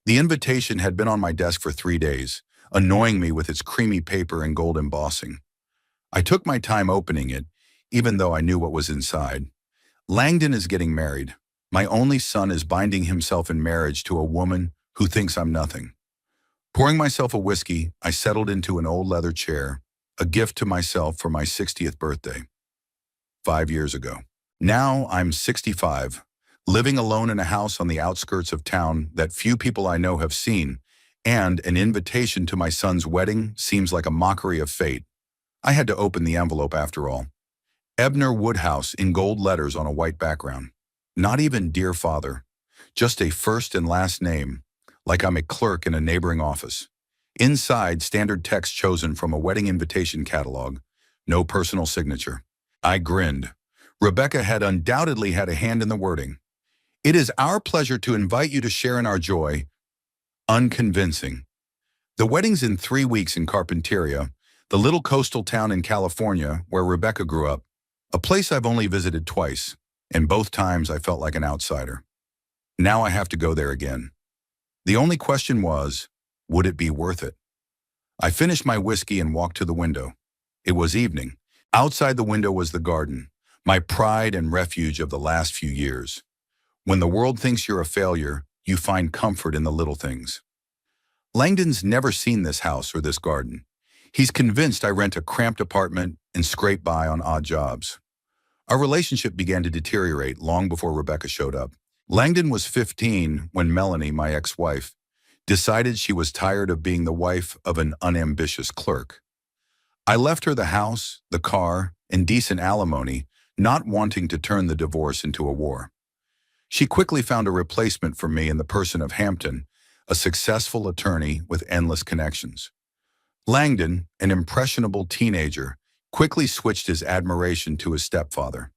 The invitation had been on my desk for 3 days, annoying me with its creamy paper and gold embossing. I took my time opening it, even though I knew what was inside. Langdon is getting married. My only son is binding himself in marriage to a woman who thinks I'm nothing. Pouring myself a whiskey, I settled into an old leather chair, a gift to myself for my 60th birthday, 5 years ago. Now I'm 65, living alone in a house on the outskirts of town that few people I know have seen, and an invitation to my son's wedding seems like a mockery of fate. I had to open the envelope after all. Ebner Woodhouse in gold letters on a white background. Not even dear father, just a first and last name, like I'm a clerk in a neighboring office. Inside, standard text chosen from a wedding invitation catalog. No personal signature. I grinned. Rebecca had undoubtedly had a hand in the wording. It is our pleasure to invite you to share in our joy. Unconvincing. The wedding's in 3 weeks in Carpinteria, the little coastal town in California where Rebecca grew up, a place I've only visited twice, and both times I felt like an outsider. Now I have to go there again. The only question was, would it be worth it? I finished my whiskey and walked to the window. It was evening. Outside the window was the garden, my pride and refuge of the last few years. When the world thinks you're a failure, you find comfort in the little things. Langdon's never seen this house or this garden. He's convinced I rent a cramped apartment and scrape by on odd jobs. Our relationship began to deteriorate long before Rebecca showed up. Langdon was 15 when Melanie, my ex-wife, decided she was tired of being the wife of an unambitious clerk. I left her the house, the car, and decent alimony, not wanting to turn the divorce into a war. She quickly found a replacement for me in the person of Hampton, a successful attorney with endless connections. Langdon, an impressionable teenager, quickly switched his admiration to his stepfather.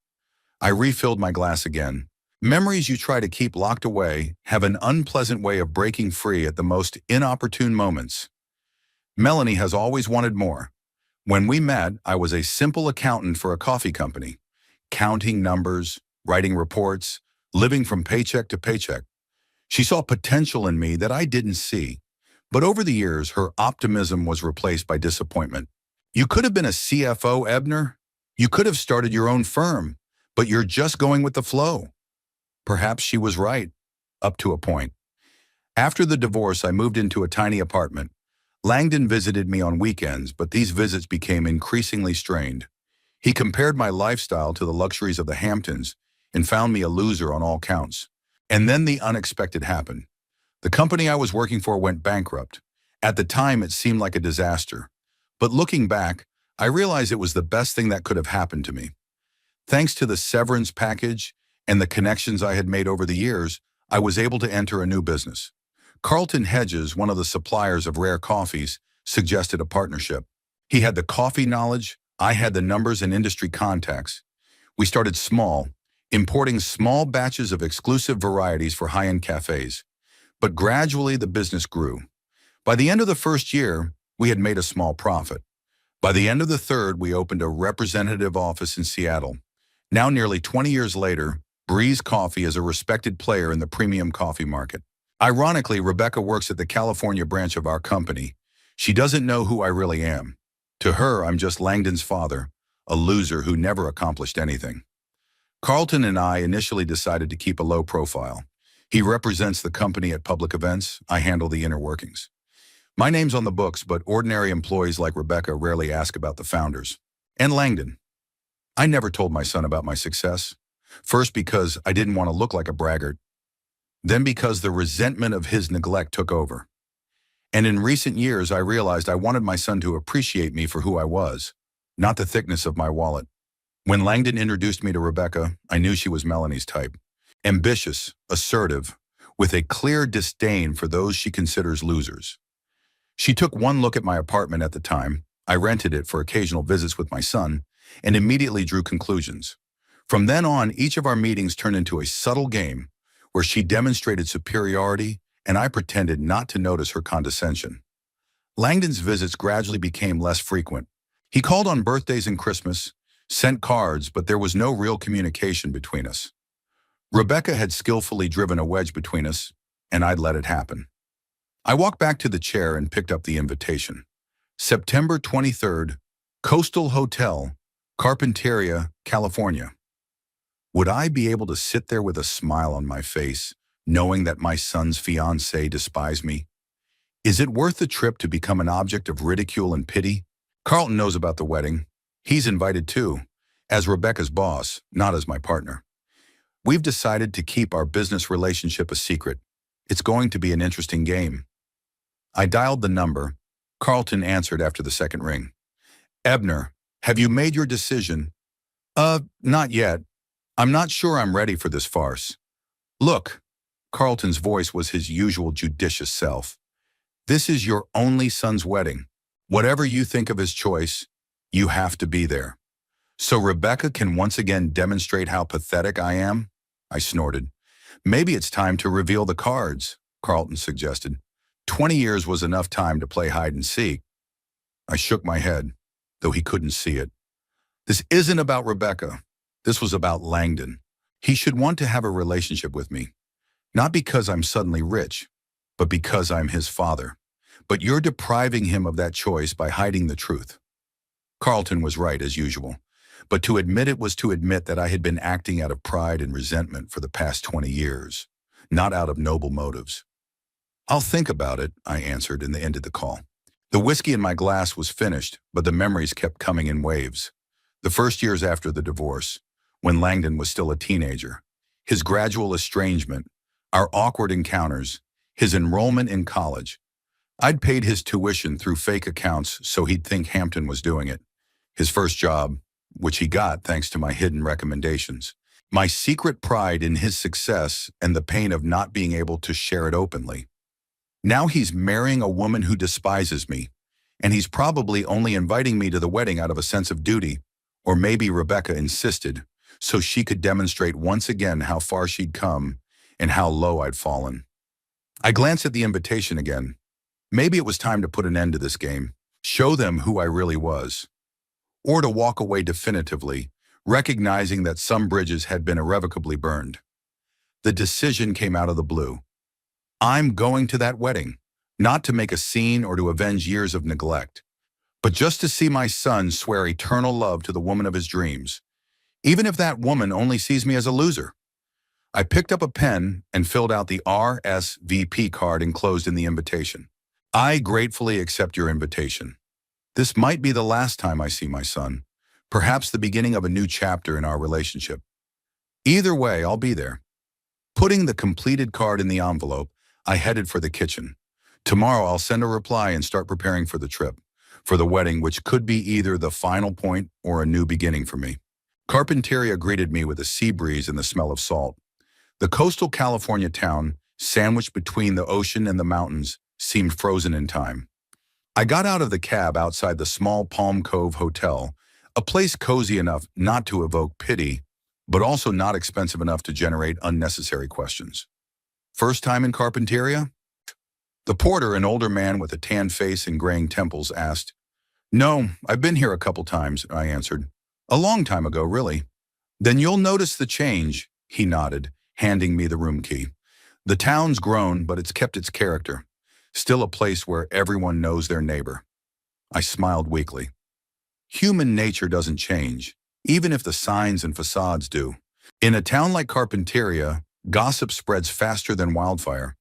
I refilled my glass again. Memories you try to keep locked away have an unpleasant way of breaking free at the most inopportune moments. Melanie has always wanted more. When we met, I was a simple accountant for a coffee company, counting numbers, writing reports, living from paycheck to paycheck. She saw potential in me that I didn't see. But over the years, her optimism was replaced by disappointment. You could have been a CFO, Ebner. You could have started your own firm, but you're just going with the flow. Perhaps she was right, up to a point. After the divorce, I moved into a tiny apartment. Langdon visited me on weekends, but these visits became increasingly strained. He compared my lifestyle to the luxuries of the Hamptons and found me a loser on all counts. And then the unexpected happened. The company I was working for went bankrupt. At the time, it seemed like a disaster. But looking back, I realized it was the best thing that could have happened to me. Thanks to the severance package and the connections I had made over the years, I was able to enter a new business. Carlton Hedges, one of the suppliers of rare coffees, suggested a partnership. He had the coffee knowledge, I had the numbers and industry contacts. We started small, importing small batches of exclusive varieties for high-end cafes. But gradually the business grew. By the end of the first year, we had made a small profit. By the end of the third, we opened a representative office in Seattle. Now, nearly 20 years later, Breeze Coffee is a respected player in the premium coffee market. Ironically, Rebecca works at the California branch of our company. She doesn't know who I really am. To her, I'm just Langdon's father, a loser who never accomplished anything. Carlton and I initially decided to keep a low profile. He represents the company at public events. I handle the inner workings. My name's on the books, but ordinary employees like Rebecca rarely ask about the founders. And Langdon. I never told my son about my success. First because I didn't want to look like a braggart. Then because the resentment of his neglect took over. And in recent years, I realized I wanted my son to appreciate me for who I was, not the thickness of my wallet. When Langdon introduced me to Rebecca, I knew she was Melanie's type. Ambitious, assertive, with a clear disdain for those she considers losers. She took one look at my apartment at the time, I rented it for occasional visits with my son, and immediately drew conclusions. From then on, each of our meetings turned into a subtle game where she demonstrated superiority and I pretended not to notice her condescension. Langdon's visits gradually became less frequent. He called on birthdays and Christmas, sent cards, but there was no real communication between us. Rebecca had skillfully driven a wedge between us, and I'd let it happen. I walked back to the chair and picked up the invitation. September 23rd, Coastal Hotel, Carpinteria, California. Would I be able to sit there with a smile on my face, knowing that my son's fiancée despised me? Is it worth the trip to become an object of ridicule and pity? Carlton knows about the wedding. He's invited too, as Rebecca's boss, not as my partner. We've decided to keep our business relationship a secret. It's going to be an interesting game. I dialed the number. Carlton answered after the second ring. Ebner, have you made your decision? Not yet. I'm not sure I'm ready for this farce. Look, Carlton's voice was his usual judicious self. This is your only son's wedding. Whatever you think of his choice, you have to be there. So Rebecca can once again demonstrate how pathetic I am? I snorted. Maybe it's time to reveal the cards, Carlton suggested. 20 years was enough time to play hide and seek. I shook my head, though he couldn't see it. This isn't about Rebecca. This was about Langdon. He should want to have a relationship with me. Not because I'm suddenly rich, but because I'm his father. But you're depriving him of that choice by hiding the truth. Carlton was right, as usual. But to admit it was to admit that I had been acting out of pride and resentment for the past 20 years, not out of noble motives. I'll think about it, I answered, and ended the call. The whiskey in my glass was finished, but the memories kept coming in waves. The first years after the divorce, when Langdon was still a teenager, his gradual estrangement, our awkward encounters, his enrollment in college. I'd paid his tuition through fake accounts so he'd think Hampton was doing it. His first job, which he got thanks to my hidden recommendations. My secret pride in his success and the pain of not being able to share it openly. Now he's marrying a woman who despises me, and he's probably only inviting me to the wedding out of a sense of duty, or maybe Rebecca insisted, so she could demonstrate once again how far she'd come and how low I'd fallen. I glanced at the invitation again. Maybe it was time to put an end to this game, show them who I really was, or to walk away definitively, recognizing that some bridges had been irrevocably burned. The decision came out of the blue. I'm going to that wedding, not to make a scene or to avenge years of neglect, but just to see my son swear eternal love to the woman of his dreams, even if that woman only sees me as a loser. I picked up a pen and filled out the RSVP card enclosed in the invitation. I gratefully accept your invitation. This might be the last time I see my son, perhaps the beginning of a new chapter in our relationship. Either way, I'll be there. Putting the completed card in the envelope, I headed for the kitchen. Tomorrow I'll send a reply and start preparing for the trip, for the wedding, which could be either the final point or a new beginning for me. Carpinteria greeted me with a sea breeze and the smell of salt. The coastal California town, sandwiched between the ocean and the mountains, seemed frozen in time. I got out of the cab outside the small Palm Cove Hotel, a place cozy enough not to evoke pity, but also not expensive enough to generate unnecessary questions. First time in Carpinteria? The porter, an older man with a tan face and graying temples, asked. No, I've been here a couple times, I answered. A long time ago, really. Then you'll notice the change, he nodded, handing me the room key. The town's grown, but it's kept its character. Still a place where everyone knows their neighbor. I smiled weakly. Human nature doesn't change, even if the signs and facades do. In a town like Carpinteria, gossip spreads faster than wildfire.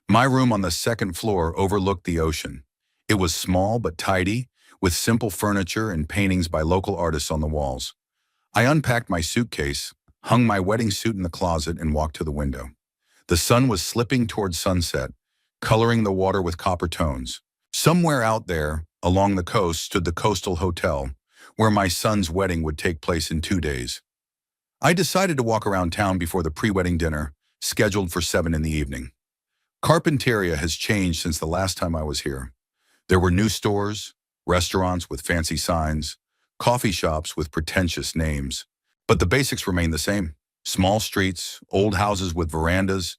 My room on the second floor overlooked the ocean. It was small but tidy, with simple furniture and paintings by local artists on the walls. I unpacked my suitcase, hung my wedding suit in the closet, and walked to the window. The sun was slipping towards sunset, coloring the water with copper tones. Somewhere out there, along the coast, stood the Coastal Hotel, where my son's wedding would take place in 2 days. I decided to walk around town before the pre-wedding dinner, scheduled for 7 in the evening. Carpinteria has changed since the last time I was here. There were new stores, restaurants with fancy signs, coffee shops with pretentious names. But the basics remain the same. Small streets, old houses with verandas,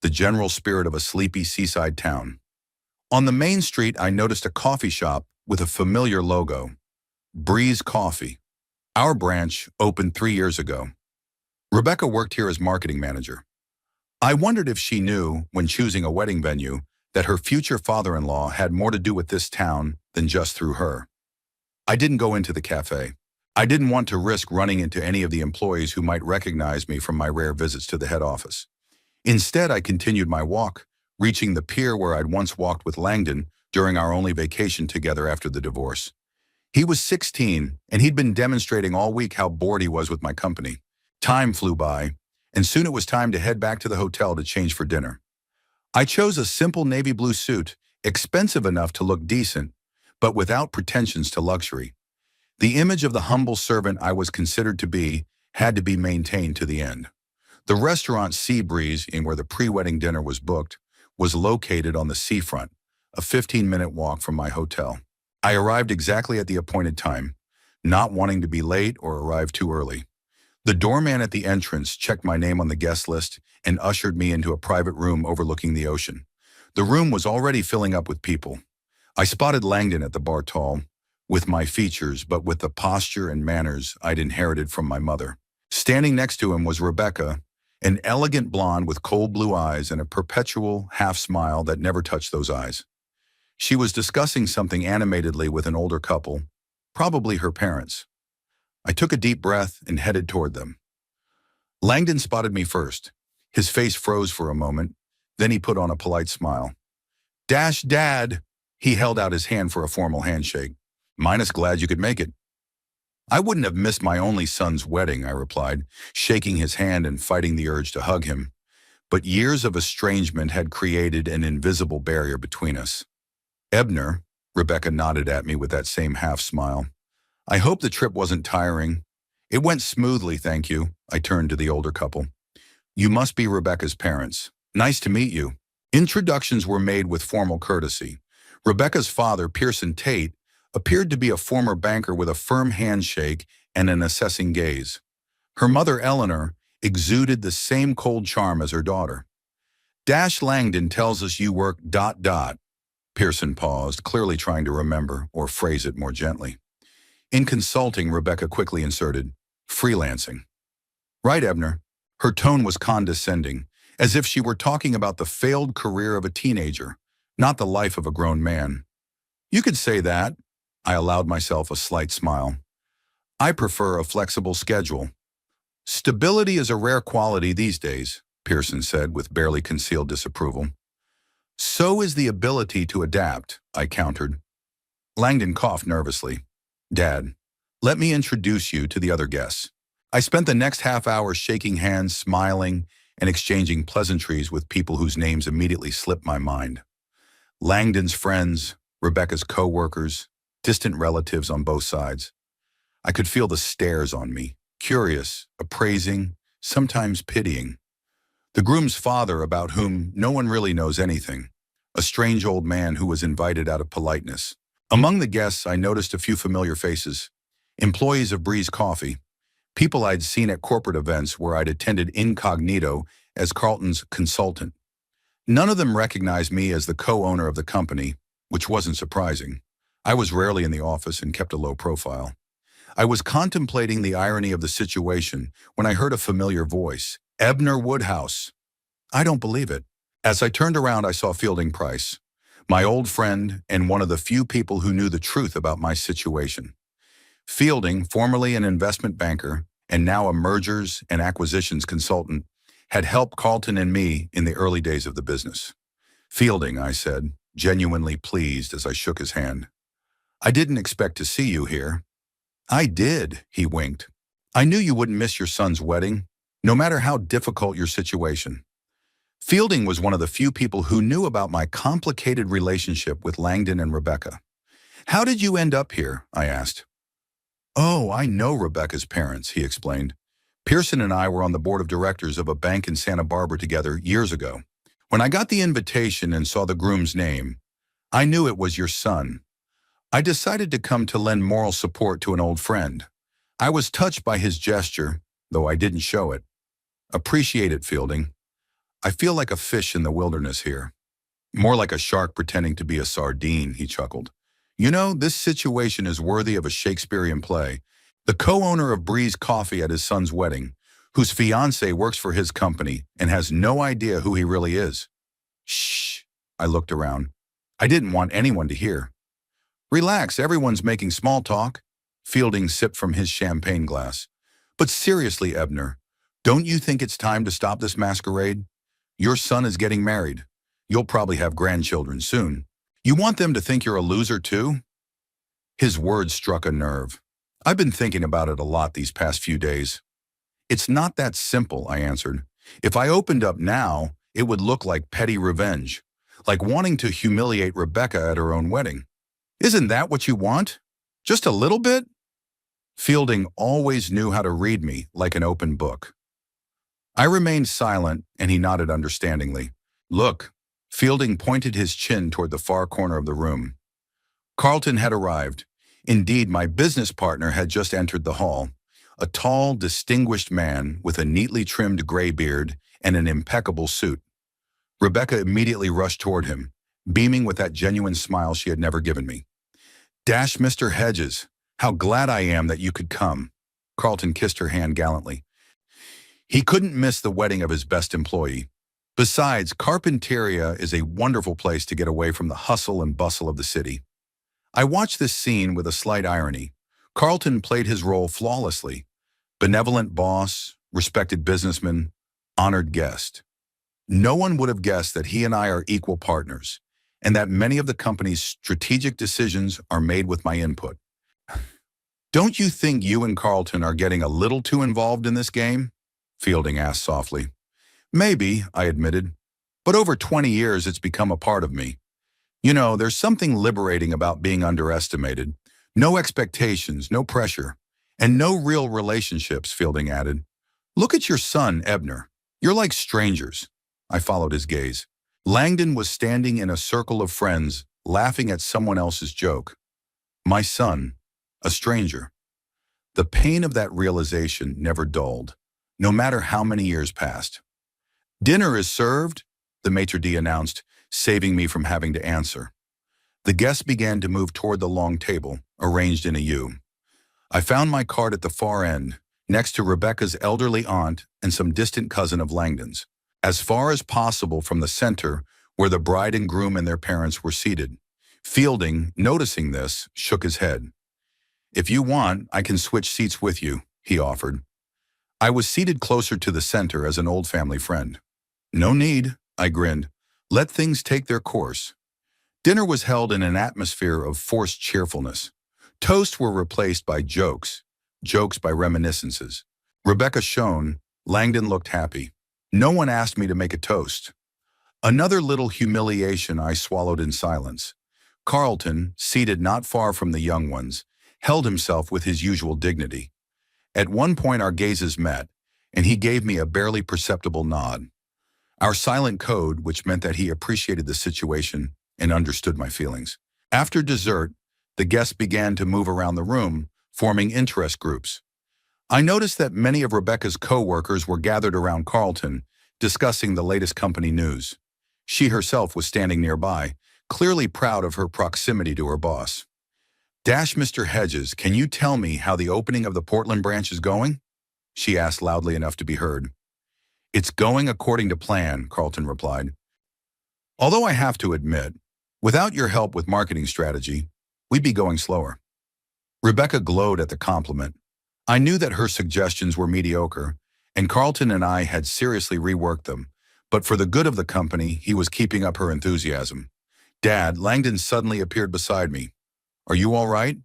the general spirit of a sleepy seaside town. On the main street, I noticed a coffee shop with a familiar logo, Breeze Coffee. Our branch opened 3 years ago. Rebecca worked here as marketing manager. I wondered if she knew, when choosing a wedding venue, that her future father-in-law had more to do with this town than just through her. I didn't go into the cafe. I didn't want to risk running into any of the employees who might recognize me from my rare visits to the head office. Instead, I continued my walk, reaching the pier where I'd once walked with Langdon during our only vacation together after the divorce. He was 16, and he'd been demonstrating all week how bored he was with my company. Time flew by, and soon it was time to head back to the hotel to change for dinner. I chose a simple navy blue suit, expensive enough to look decent, but without pretensions to luxury. The image of the humble servant I was considered to be had to be maintained to the end. The restaurant Sea Breeze, in where the pre-wedding dinner was booked, was located on the seafront, a 15-minute walk from my hotel. I arrived exactly at the appointed time, not wanting to be late or arrive too early. The doorman at the entrance checked my name on the guest list and ushered me into a private room overlooking the ocean. The room was already filling up with people. I spotted Langdon at the bar tall, with my features but with the posture and manners I'd inherited from my mother. Standing next to him was Rebecca, an elegant blonde with cold blue eyes and a perpetual half-smile that never touched those eyes. She was discussing something animatedly with an older couple, probably her parents. I took a deep breath and headed toward them. Langdon spotted me first. His face froze for a moment, then he put on a polite smile. Dad! He held out his hand for a formal handshake. Minus glad you could make it. I wouldn't have missed my only son's wedding, I replied, shaking his hand and fighting the urge to hug him. But years of estrangement had created an invisible barrier between us. Ebner, Rebecca nodded at me with that same half-smile. I hope the trip wasn't tiring. It went smoothly, thank you. I turned to the older couple. You must be Rebecca's parents. Nice to meet you. Introductions were made with formal courtesy. Rebecca's father, Pearson Tate, appeared to be a former banker with a firm handshake and an assessing gaze. Her mother, Eleanor, exuded the same cold charm as her daughter. Langdon tells us you work ... Pearson paused, clearly trying to remember or phrase it more gently. In consulting, Rebecca quickly inserted, freelancing. Right, Ebner. Her tone was condescending, as if she were talking about the failed career of a teenager, not the life of a grown man. You could say that. I allowed myself a slight smile. I prefer a flexible schedule. Stability is a rare quality these days, Pearson said with barely concealed disapproval. So is the ability to adapt, I countered. Langdon coughed nervously. Dad, let me introduce you to the other guests. I spent the next half hour shaking hands, smiling, and exchanging pleasantries with people whose names immediately slipped my mind. Langdon's friends, Rebecca's co-workers, distant relatives on both sides. I could feel the stares on me, curious, appraising, sometimes pitying. The groom's father, about whom no one really knows anything, a strange old man who was invited out of politeness. Among the guests, I noticed a few familiar faces, employees of Breeze Coffee, people I'd seen at corporate events where I'd attended incognito as Carlton's consultant. None of them recognized me as the co-owner of the company, which wasn't surprising. I was rarely in the office and kept a low profile. I was contemplating the irony of the situation when I heard a familiar voice, Ebner Woodhouse. I don't believe it. As I turned around, I saw Fielding Price, my old friend and one of the few people who knew the truth about my situation. Fielding, formerly an investment banker and now a mergers and acquisitions consultant, had helped Carlton and me in the early days of the business. Fielding, I said, genuinely pleased as I shook his hand. I didn't expect to see you here. I did, he winked. I knew you wouldn't miss your son's wedding, no matter how difficult your situation. Fielding was one of the few people who knew about my complicated relationship with Langdon and Rebecca. How did you end up here? I asked. Oh, I know Rebecca's parents, he explained. Pearson and I were on the board of directors of a bank in Santa Barbara together years ago. When I got the invitation and saw the groom's name, I knew it was your son. I decided to come to lend moral support to an old friend. I was touched by his gesture, though I didn't show it. Appreciate it, Fielding. I feel like a fish in the wilderness here. More like a shark pretending to be a sardine, he chuckled. You know, this situation is worthy of a Shakespearean play. The co-owner of Breeze Coffee at his son's wedding, whose fiancée works for his company and has no idea who he really is. Shh. I looked around. I didn't want anyone to hear. Relax, everyone's making small talk. Fielding sipped from his champagne glass. But seriously, Ebner, don't you think it's time to stop this masquerade? Your son is getting married. You'll probably have grandchildren soon. You want them to think you're a loser too? His words struck a nerve. I've been thinking about it a lot these past few days. It's not that simple, I answered. If I opened up now, it would look like petty revenge, like wanting to humiliate Rebecca at her own wedding. Isn't that what you want? Just a little bit? Fielding always knew how to read me like an open book. I remained silent, and he nodded understandingly. Look, Fielding pointed his chin toward the far corner of the room. Carlton had arrived. Indeed, my business partner had just entered the hall, a tall, distinguished man with a neatly trimmed gray beard and an impeccable suit. Rebecca immediately rushed toward him, beaming with that genuine smile she had never given me. Mr. Hedges, how glad I am that you could come. Carlton kissed her hand gallantly. He couldn't miss the wedding of his best employee. Besides, Carpinteria is a wonderful place to get away from the hustle and bustle of the city. I watched this scene with a slight irony. Carlton played his role flawlessly. Benevolent boss, respected businessman, honored guest. No one would have guessed that he and I are equal partners, and that many of the company's strategic decisions are made with my input. Don't you think you and Carlton are getting a little too involved in this game? Fielding asked softly. Maybe, I admitted, but over 20 years it's become a part of me. You know, there's something liberating about being underestimated. No expectations, no pressure, and no real relationships, Fielding added. Look at your son, Ebner. You're like strangers. I followed his gaze. Langdon was standing in a circle of friends, laughing at someone else's joke. My son, a stranger. The pain of that realization never dulled, no matter how many years passed. Dinner is served, the maitre d' announced, saving me from having to answer. The guests began to move toward the long table, arranged in a U. I found my card at the far end, next to Rebecca's elderly aunt and some distant cousin of Langdon's, as far as possible from the center where the bride and groom and their parents were seated. Fielding, noticing this, shook his head. If you want, I can switch seats with you, he offered. I was seated closer to the center as an old family friend. No need, I grinned. Let things take their course. Dinner was held in an atmosphere of forced cheerfulness. Toasts were replaced by jokes by reminiscences. Rebecca shone, Langdon looked happy. No one asked me to make a toast. Another little humiliation I swallowed in silence. Carlton, seated not far from the young ones, held himself with his usual dignity. At one point our gazes met, and he gave me a barely perceptible nod. Our silent code, which meant that he appreciated the situation and understood my feelings. After dessert, the guests began to move around the room, forming interest groups. I noticed that many of Rebecca's co-workers were gathered around Carlton, discussing the latest company news. She herself was standing nearby, clearly proud of her proximity to her boss. Mr. Hedges, can you tell me how the opening of the Portland branch is going? She asked loudly enough to be heard. It's going according to plan, Carlton replied. Although I have to admit, without your help with marketing strategy, we'd be going slower. Rebecca glowed at the compliment. I knew that her suggestions were mediocre, and Carlton and I had seriously reworked them, but for the good of the company, he was keeping up her enthusiasm. Dad, Langdon suddenly appeared beside me. Are you all right?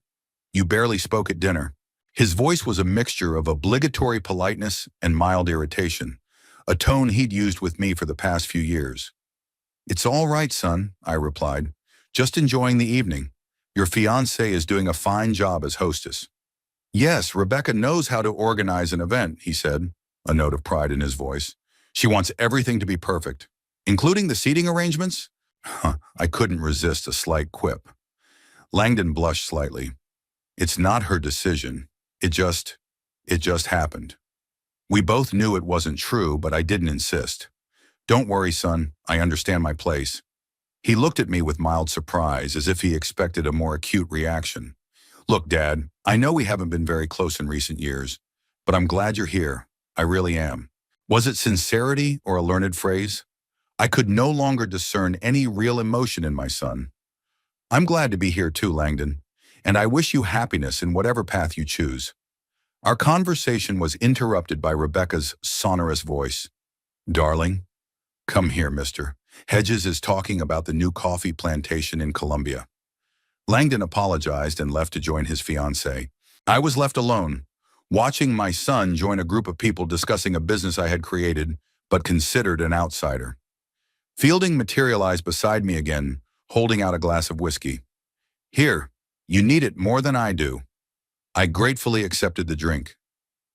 You barely spoke at dinner. His voice was a mixture of obligatory politeness and mild irritation, a tone he'd used with me for the past few years. It's all right, son, I replied. Just enjoying the evening. Your fiancée is doing a fine job as hostess. Yes, Rebecca knows how to organize an event, he said, a note of pride in his voice. She wants everything to be perfect, including the seating arrangements. I couldn't resist a slight quip. Langdon blushed slightly. It's not her decision. It just happened. We both knew it wasn't true, but I didn't insist. Don't worry, son. I understand my place. He looked at me with mild surprise, as if he expected a more acute reaction. Look, Dad, I know we haven't been very close in recent years, but I'm glad you're here. I really am. Was it sincerity or a learned phrase? I could no longer discern any real emotion in my son. I'm glad to be here too, Langdon, and I wish you happiness in whatever path you choose. Our conversation was interrupted by Rebecca's sonorous voice. Darling, come here, mister. Hedges is talking about the new coffee plantation in Colombia. Langdon apologized and left to join his fiancée. I was left alone, watching my son join a group of people discussing a business I had created, but considered an outsider. Fielding materialized beside me again, holding out a glass of whiskey. Here, you need it more than I do. I gratefully accepted the drink.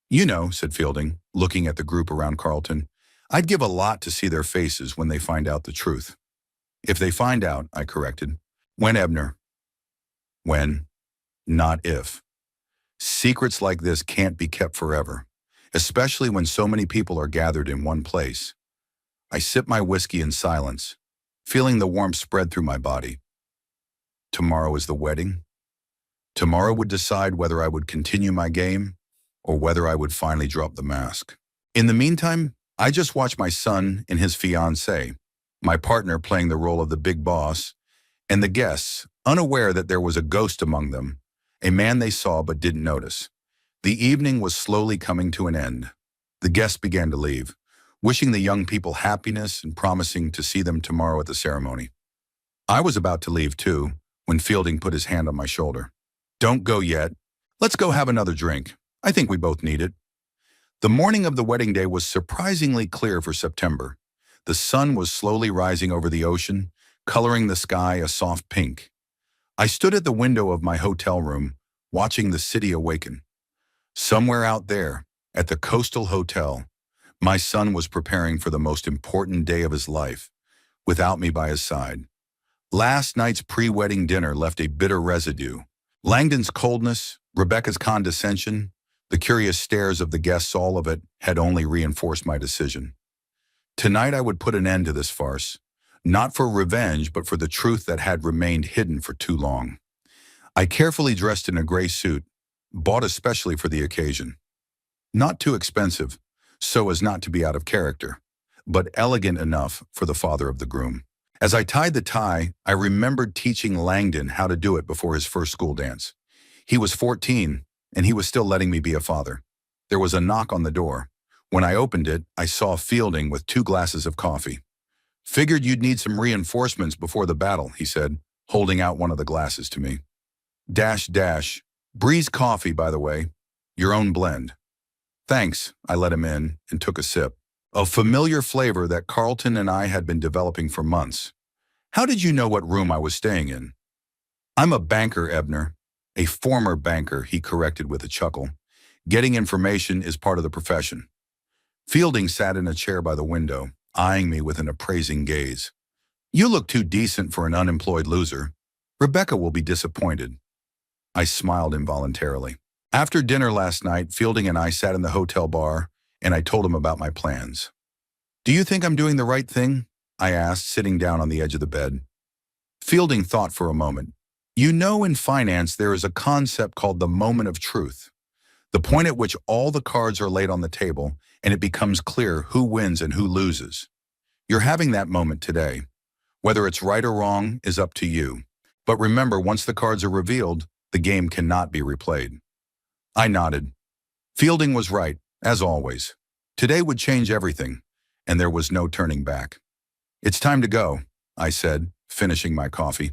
You know, said Fielding, looking at the group around Carlton, I'd give a lot to see their faces when they find out the truth. If they find out, I corrected. When, Ebner? When, not if. Secrets like this can't be kept forever, especially when so many people are gathered in one place. I sipped my whiskey in silence, feeling the warmth spread through my body. Tomorrow is the wedding. Tomorrow would decide whether I would continue my game or whether I would finally drop the mask. In the meantime, I just watched my son and his fiancée, my partner playing the role of the big boss, and the guests, unaware that there was a ghost among them, a man they saw but didn't notice. The evening was slowly coming to an end. The guests began to leave, wishing the young people happiness and promising to see them tomorrow at the ceremony. I was about to leave too, when Fielding put his hand on my shoulder. Don't go yet. Let's go have another drink. I think we both need it. The morning of the wedding day was surprisingly clear for September. The sun was slowly rising over the ocean, coloring the sky a soft pink. I stood at the window of my hotel room, watching the city awaken. Somewhere out there, at the coastal hotel, my son was preparing for the most important day of his life, without me by his side. Last night's pre-wedding dinner left a bitter residue. Langdon's coldness, Rebecca's condescension, the curious stares of the guests, all of it had only reinforced my decision. Tonight I would put an end to this farce, not for revenge, but for the truth that had remained hidden for too long. I carefully dressed in a gray suit, bought especially for the occasion. Not too expensive, so as not to be out of character, but elegant enough for the father of the groom. As I tied the tie, I remembered teaching Langdon how to do it before his first school dance. He was 14, and he was still letting me be a father. There was a knock on the door. When I opened it, I saw Fielding with 2 glasses of coffee. Figured you'd need some reinforcements before the battle, he said, holding out one of the glasses to me. Breeze coffee, by the way. Your own blend. Thanks, I let him in and took a sip. A familiar flavor that Carlton and I had been developing for months. How did you know what room I was staying in? I'm a banker, Ebner. A former banker, he corrected with a chuckle. Getting information is part of the profession. Fielding sat in a chair by the window, eyeing me with an appraising gaze. You look too decent for an unemployed loser. Rebecca will be disappointed. I smiled involuntarily. After dinner last night, Fielding and I sat in the hotel bar, and I told him about my plans. Do you think I'm doing the right thing? I asked, sitting down on the edge of the bed. Fielding thought for a moment. You know, in finance, there is a concept called the moment of truth, the point at which all the cards are laid on the table and it becomes clear who wins and who loses. You're having that moment today. Whether it's right or wrong is up to you. But remember, once the cards are revealed, the game cannot be replayed. I nodded. Fielding was right, as always. Today would change everything, and there was no turning back. It's time to go, I said, finishing my coffee.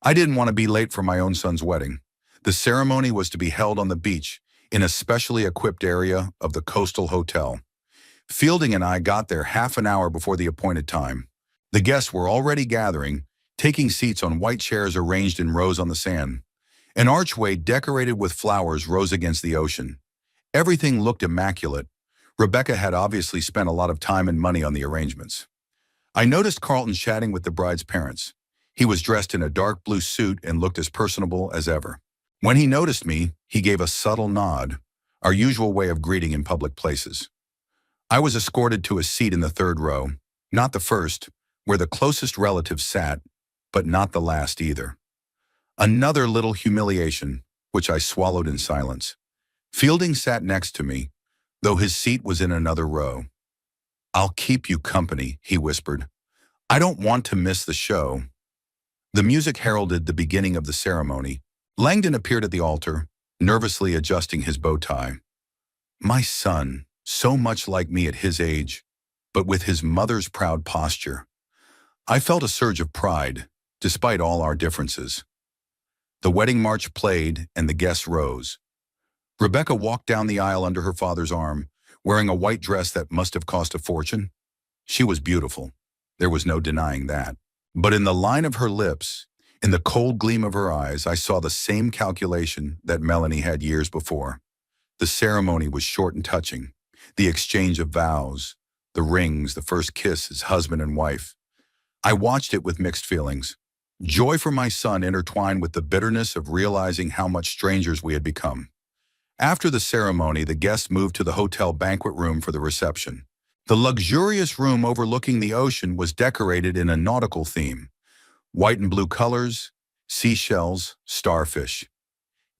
I didn't want to be late for my own son's wedding. The ceremony was to be held on the beach, in a specially equipped area of the coastal hotel. Fielding and I got there half an hour before the appointed time. The guests were already gathering, taking seats on white chairs arranged in rows on the sand. An archway decorated with flowers rose against the ocean. Everything looked immaculate. Rebecca had obviously spent a lot of time and money on the arrangements. I noticed Carlton chatting with the bride's parents. He was dressed in a dark blue suit and looked as personable as ever. When he noticed me, he gave a subtle nod, our usual way of greeting in public places. I was escorted to a seat in the 3rd row, not the first, where the closest relatives sat, but not the last either. Another little humiliation, which I swallowed in silence. Fielding sat next to me, though his seat was in another row. I'll keep you company, he whispered, I don't want to miss the show. The music heralded the beginning of the ceremony. Langdon appeared at the altar, nervously adjusting his bow tie. My son, so much like me at his age, but with his mother's proud posture. I felt a surge of pride, despite all our differences. The wedding march played and the guests rose. Rebecca walked down the aisle under her father's arm, wearing a white dress that must have cost a fortune. She was beautiful. There was no denying that. But in the line of her lips, in the cold gleam of her eyes, I saw the same calculation that Melanie had years before. The ceremony was short and touching. The exchange of vows, the rings, the first kiss as husband and wife. I watched it with mixed feelings. Joy for my son intertwined with the bitterness of realizing how much strangers we had become. After the ceremony, the guests moved to the hotel banquet room for the reception. The luxurious room overlooking the ocean was decorated in a nautical theme. White and blue colors, seashells, starfish.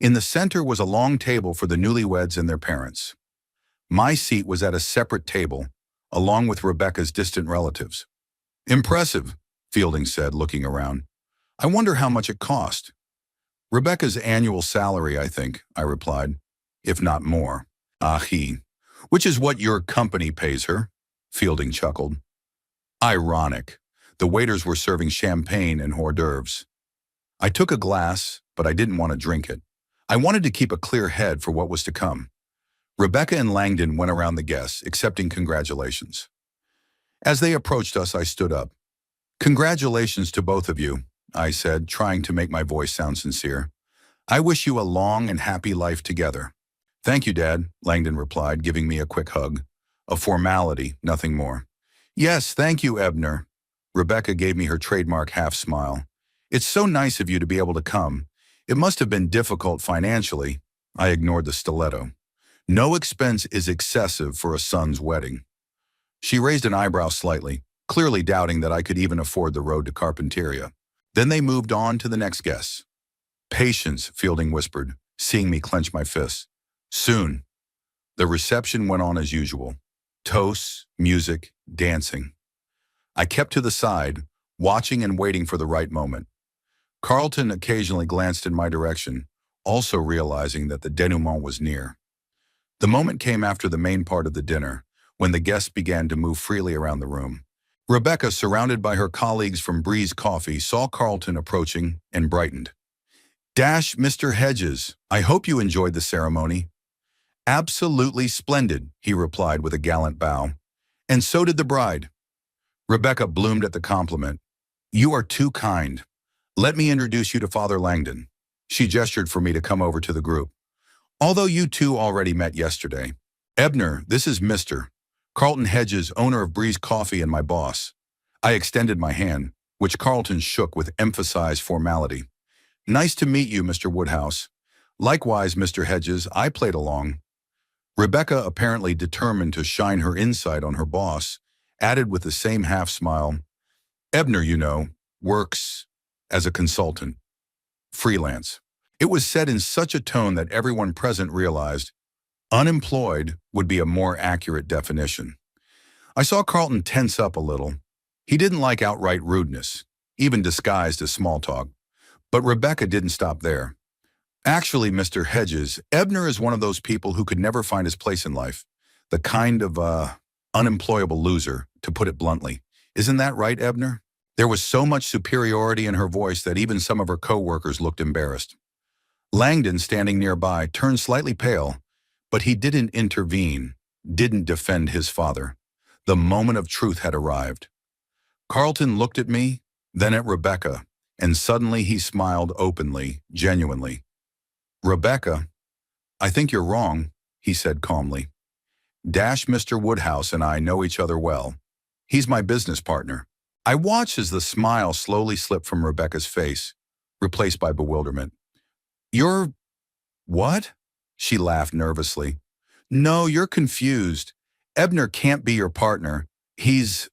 In the center was a long table for the newlyweds and their parents. My seat was at a separate table, along with Rebecca's distant relatives. Impressive, Fielding said, looking around. I wonder how much it cost. Rebecca's annual salary, I think, I replied, if not more. Which is what your company pays her, Fielding chuckled. Ironic. The waiters were serving champagne and hors d'oeuvres. I took a glass, but I didn't want to drink it. I wanted to keep a clear head for what was to come. Rebecca and Langdon went around the guests, accepting congratulations. As they approached us, I stood up. Congratulations to both of you, I said, trying to make my voice sound sincere. I wish you a long and happy life together. Thank you, Dad, Langdon replied, giving me a quick hug. A formality, nothing more. Yes, thank you, Ebner. Rebecca gave me her trademark half-smile. It's so nice of you to be able to come. It must have been difficult financially. I ignored the stiletto. No expense is excessive for a son's wedding. She raised an eyebrow slightly, clearly doubting that I could even afford the road to Carpinteria. Then they moved on to the next guests. Patience, Fielding whispered, seeing me clench my fists. Soon. The reception went on as usual. Toasts, music, dancing. I kept to the side, watching and waiting for the right moment. Carlton occasionally glanced in my direction, also realizing that the denouement was near. The moment came after the main part of the dinner, when the guests began to move freely around the room. Rebecca, surrounded by her colleagues from Breeze Coffee, saw Carlton approaching and brightened. Mr. Hedges, I hope you enjoyed the ceremony. Absolutely splendid, he replied with a gallant bow. And so did the bride. Rebecca bloomed at the compliment. You are too kind. Let me introduce you to Father Langdon. She gestured for me to come over to the group. Although you two already met yesterday. Ebner, this is Mr. Carlton Hedges, owner of Breeze Coffee and my boss. I extended my hand, which Carlton shook with emphasized formality. Nice to meet you, Mr. Woodhouse. Likewise, Mr. Hedges, I played along. Rebecca, apparently determined to shine her insight on her boss, added with the same half-smile, Ebner, you know, works as a consultant. Freelance. It was said in such a tone that everyone present realized unemployed would be a more accurate definition. I saw Carlton tense up a little. He didn't like outright rudeness, even disguised as small talk. But Rebecca didn't stop there. Actually, Mr. Hedges, Ebner is one of those people who could never find his place in life. The kind of, unemployable loser, to put it bluntly. Isn't that right, Ebner? There was so much superiority in her voice that even some of her co-workers looked embarrassed. Langdon, standing nearby, turned slightly pale, but he didn't intervene, didn't defend his father. The moment of truth had arrived. Carlton looked at me, then at Rebecca, and suddenly he smiled openly, genuinely. Rebecca, I think you're wrong, he said calmly. Mr. Woodhouse and I know each other well. He's my business partner. I watched as the smile slowly slipped from Rebecca's face, replaced by bewilderment. You're... what? She laughed nervously. No, you're confused. Ebner can't be your partner. He's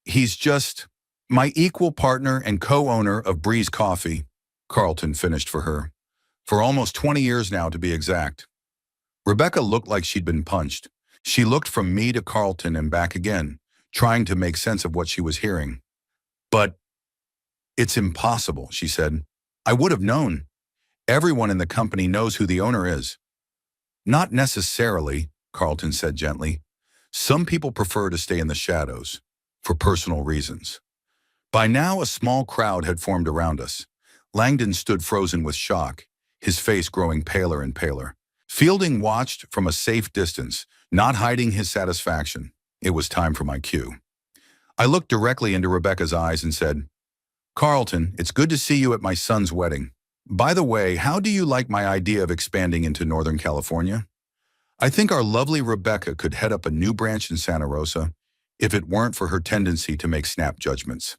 just my equal partner and co-owner of Breeze Coffee, Carlton finished for her. For almost 20 years now, to be exact. Rebecca looked like she'd been punched. She looked from me to Carlton and back again, trying to make sense of what she was hearing. But it's impossible, she said. I would have known. Everyone in the company knows who the owner is. Not necessarily, Carlton said gently. Some people prefer to stay in the shadows, for personal reasons. By now, a small crowd had formed around us. Langdon stood frozen with shock, his face growing paler and paler. Fielding watched from a safe distance, not hiding his satisfaction. It was time for my cue. I looked directly into Rebecca's eyes and said, Carlton, it's good to see you at my son's wedding. By the way, how do you like my idea of expanding into Northern California? I think our lovely Rebecca could head up a new branch in Santa Rosa if it weren't for her tendency to make snap judgments.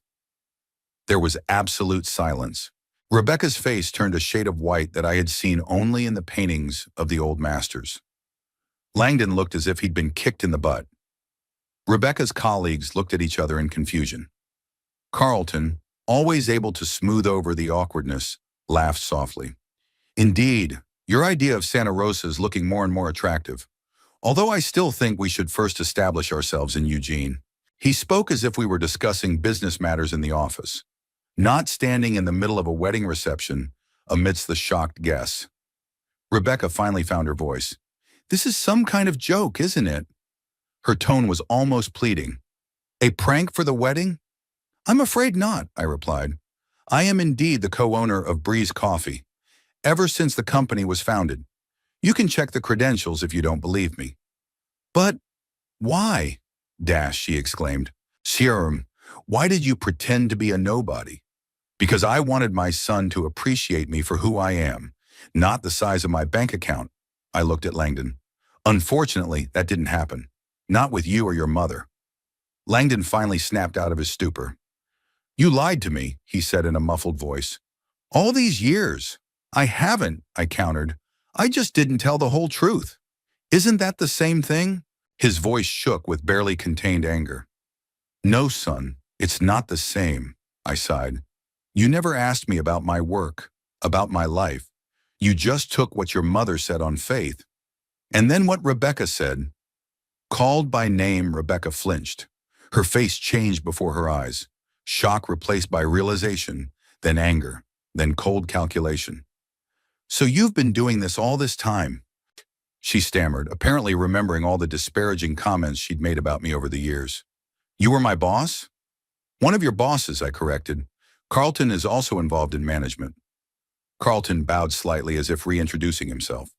There was absolute silence. Rebecca's face turned a shade of white that I had seen only in the paintings of the old masters. Langdon looked as if he'd been kicked in the butt. Rebecca's colleagues looked at each other in confusion. Carlton, always able to smooth over the awkwardness, laughed softly. Indeed, your idea of Santa Rosa is looking more and more attractive. Although I still think we should first establish ourselves in Eugene. He spoke as if we were discussing business matters in the office, not standing in the middle of a wedding reception amidst the shocked guests. Rebecca finally found her voice. This is some kind of joke, isn't it? Her tone was almost pleading. A prank for the wedding? I'm afraid not, I replied. I am indeed the co-owner of Breeze Coffee, ever since the company was founded. You can check the credentials if you don't believe me. But why? She exclaimed. Serum, why did you pretend to be a nobody? Because I wanted my son to appreciate me for who I am, not the size of my bank account. I looked at Langdon. Unfortunately, that didn't happen. Not with you or your mother. Langdon finally snapped out of his stupor. You lied to me, he said in a muffled voice. All these years. I haven't, I countered. I just didn't tell the whole truth. Isn't that the same thing? His voice shook with barely contained anger. No, son, it's not the same, I sighed. You never asked me about my work, about my life. You just took what your mother said on faith. And then what Rebecca said. Called by name, Rebecca flinched. Her face changed before her eyes. Shock replaced by realization, then anger, then cold calculation. So you've been doing this all this time, she stammered, apparently remembering all the disparaging comments she'd made about me over the years. You were my boss? One of your bosses, I corrected. Carlton is also involved in management. Carlton bowed slightly as if reintroducing himself.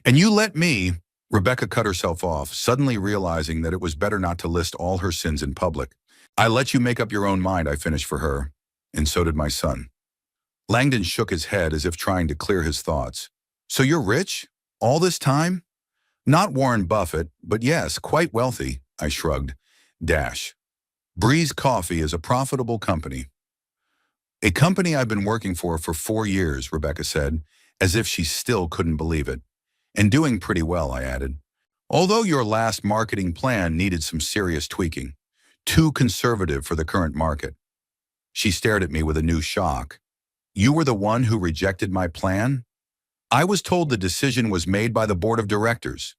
And you let me, Rebecca cut herself off, suddenly realizing that it was better not to list all her sins in public. I let you make up your own mind, I finished for her, and so did my son. Langdon shook his head as if trying to clear his thoughts. So you're rich? All this time? Not Warren Buffett, but yes, quite wealthy, I shrugged. Breeze Coffee is a profitable company. A company I've been working for 4 years, Rebecca said, as if she still couldn't believe it. And doing pretty well, I added. Although your last marketing plan needed some serious tweaking. Too conservative for the current market. She stared at me with a new shock. You were the one who rejected my plan? I was told the decision was made by the board of directors.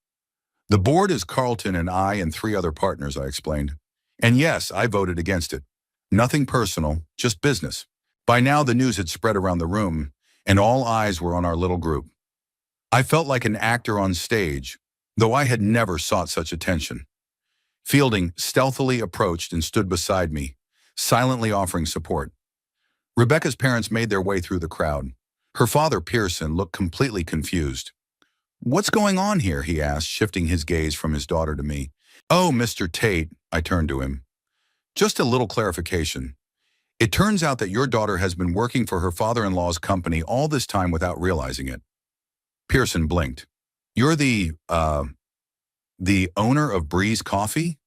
The board is Carlton and I and 3 other partners, I explained. And yes, I voted against it. Nothing personal, just business. By now, the news had spread around the room, and all eyes were on our little group. I felt like an actor on stage, though I had never sought such attention. Fielding stealthily approached and stood beside me, silently offering support. Rebecca's parents made their way through the crowd. Her father, Pearson, looked completely confused. What's going on here? He asked, shifting his gaze from his daughter to me. Oh, Mr. Tate, I turned to him. Just a little clarification. It turns out that your daughter has been working for her father-in-law's company all this time without realizing it. Pearson blinked. You're the owner of Breeze Coffee?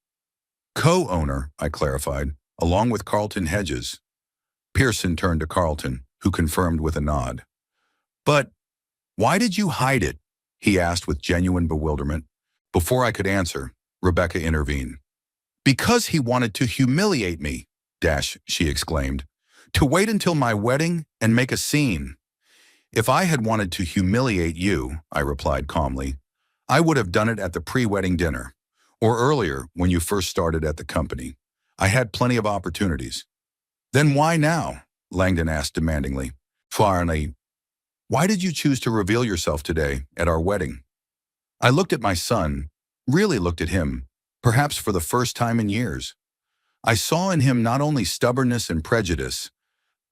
Co-owner, I clarified, along with Carlton Hedges. Pearson turned to Carlton, who confirmed with a nod. But why did you hide it? He asked with genuine bewilderment. Before I could answer, Rebecca intervened. Because he wanted to humiliate me, she exclaimed. To wait until my wedding and make a scene. If I had wanted to humiliate you, I replied calmly, I would have done it at the pre-wedding dinner, or earlier when you first started at the company. I had plenty of opportunities. Then why now? Langdon asked demandingly. Finally, why did you choose to reveal yourself today at our wedding? I looked at my son, really looked at him, perhaps for the first time in years. I saw in him not only stubbornness and prejudice,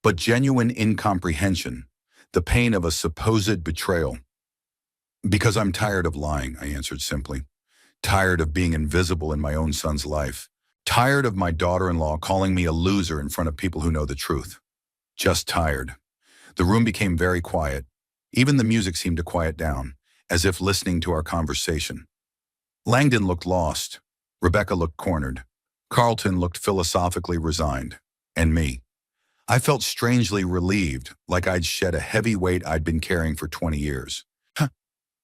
but genuine incomprehension, the pain of a supposed betrayal. Because I'm tired of lying, I answered simply. Tired of being invisible in my own son's life. Tired of my daughter-in-law calling me a loser in front of people who know the truth. Just tired. The room became very quiet. Even the music seemed to quiet down, as if listening to our conversation. Langdon looked lost. Rebecca looked cornered. Carlton looked philosophically resigned. And me. I felt strangely relieved, like I'd shed a heavy weight I'd been carrying for 20 years.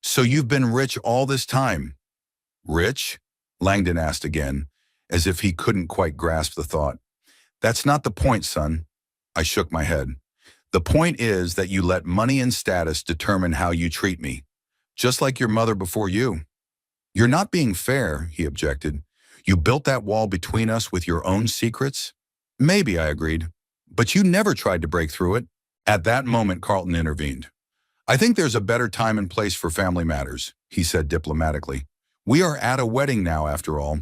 So you've been rich all this time? Rich? Langdon asked again, as if he couldn't quite grasp the thought. That's not the point, son. I shook my head. The point is that you let money and status determine how you treat me, just like your mother before you. You're not being fair, he objected. You built that wall between us with your own secrets? Maybe, I agreed. But you never tried to break through it. At that moment, Carlton intervened. I think there's a better time and place for family matters, he said diplomatically. We are at a wedding now, after all.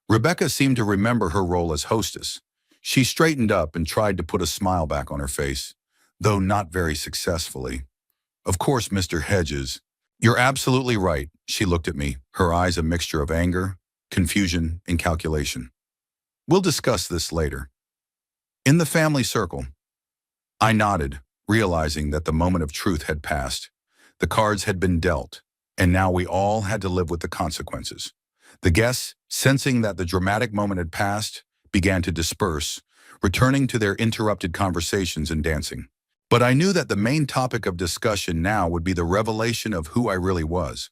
Rebecca seemed to remember her role as hostess. She straightened up and tried to put a smile back on her face, though not very successfully. Of course, Mr. Hedges. You're absolutely right, she looked at me, her eyes a mixture of anger, confusion, and calculation. We'll discuss this later. In the family circle. I nodded, realizing that the moment of truth had passed. The cards had been dealt, and now we all had to live with the consequences. The guests, sensing that the dramatic moment had passed, began to disperse, returning to their interrupted conversations and dancing. But I knew that the main topic of discussion now would be the revelation of who I really was.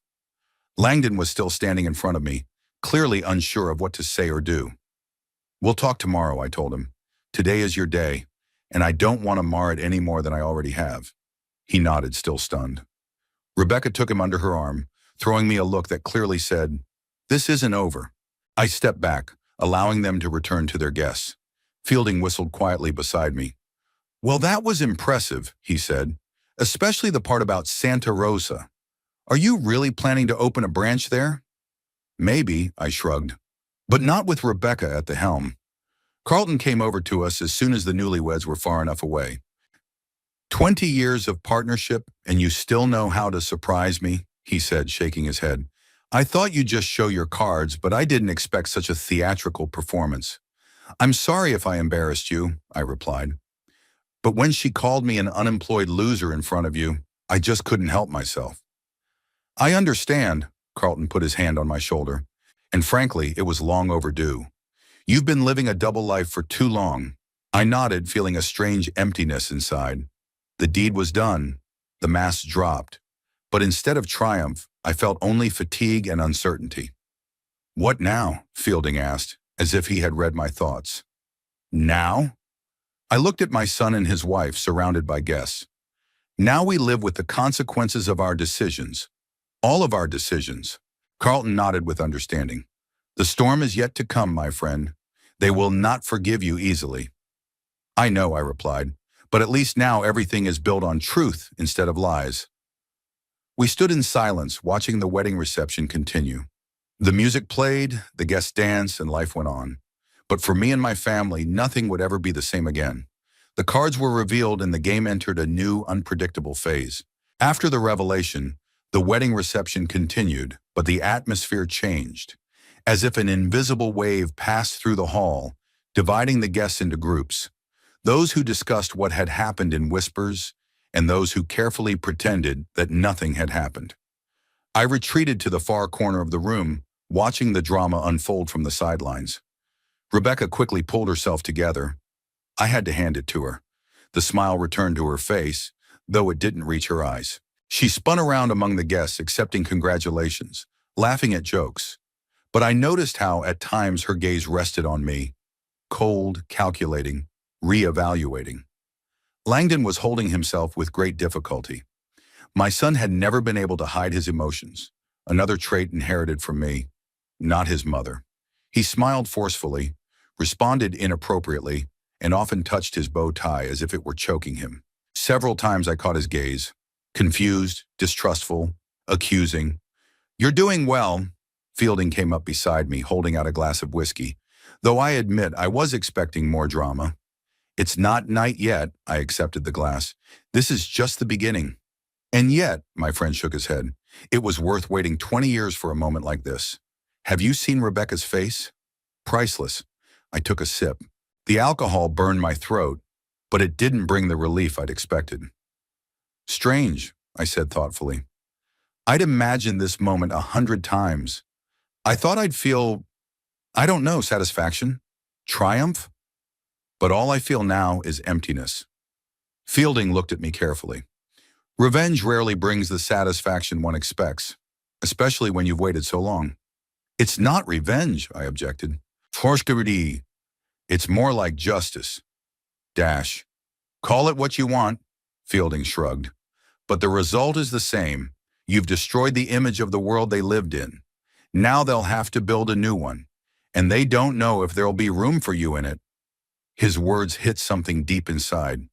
Langdon was still standing in front of me, clearly unsure of what to say or do. We'll talk tomorrow, I told him. Today is your day, and I don't want to mar it any more than I already have. He nodded, still stunned. Rebecca took him under her arm, throwing me a look that clearly said, "This isn't over." I stepped back, allowing them to return to their guests. Fielding whistled quietly beside me. Well, that was impressive, he said, especially the part about Santa Rosa. Are you really planning to open a branch there? Maybe, I shrugged, but not with Rebecca at the helm. Carlton came over to us as soon as the newlyweds were far enough away. 20 years of partnership, and you still know how to surprise me, he said, shaking his head. I thought you'd just show your cards, but I didn't expect such a theatrical performance. I'm sorry if I embarrassed you, I replied. But when she called me an unemployed loser in front of you, I just couldn't help myself. I understand, Carlton put his hand on my shoulder, and frankly, it was long overdue. You've been living a double life for too long. I nodded, feeling a strange emptiness inside. The deed was done. The mask dropped. But instead of triumph, I felt only fatigue and uncertainty. What now? Fielding asked, as if he had read my thoughts. Now? I looked at my son and his wife, surrounded by guests. Now we live with the consequences of our decisions. All of our decisions. Carlton nodded with understanding. The storm is yet to come, my friend. They will not forgive you easily. I know, I replied, but at least now everything is built on truth instead of lies. We stood in silence, watching the wedding reception continue. The music played, the guests danced, and life went on. But for me and my family, nothing would ever be the same again. The cards were revealed and the game entered a new, unpredictable phase. After the revelation, the wedding reception continued, but the atmosphere changed. As if an invisible wave passed through the hall, dividing the guests into groups. Those who discussed what had happened in whispers, and those who carefully pretended that nothing had happened. I retreated to the far corner of the room, watching the drama unfold from the sidelines. Rebecca quickly pulled herself together. I had to hand it to her. The smile returned to her face, though it didn't reach her eyes. She spun around among the guests, accepting congratulations, laughing at jokes. But I noticed how, at times, her gaze rested on me, cold, calculating, re-evaluating. Langdon was holding himself with great difficulty. My son had never been able to hide his emotions, another trait inherited from me, not his mother. He smiled forcefully, responded inappropriately, and often touched his bow tie as if it were choking him. Several times I caught his gaze, confused, distrustful, accusing. "You're doing well." Fielding came up beside me, holding out a glass of whiskey, though I admit I was expecting more drama. "It's not night yet," I accepted the glass. "This is just the beginning." "And yet," my friend shook his head, "it was worth waiting 20 years for a moment like this. Have you seen Rebecca's face? Priceless." I took a sip. The alcohol burned my throat, but it didn't bring the relief I'd expected. "Strange," I said thoughtfully. "I'd imagined this moment 100 times. I thought I'd feel, I don't know, satisfaction? Triumph? But all I feel now is emptiness." Fielding looked at me carefully. "Revenge rarely brings the satisfaction one expects, especially when you've waited so long." "It's not revenge," I objected. "Forskerity. It's more like justice. Dash. Call it what you want," Fielding shrugged. "But the result is the same. You've destroyed the image of the world they lived in. Now they'll have to build a new one, and they don't know if there'll be room for you in it." His words hit something deep inside.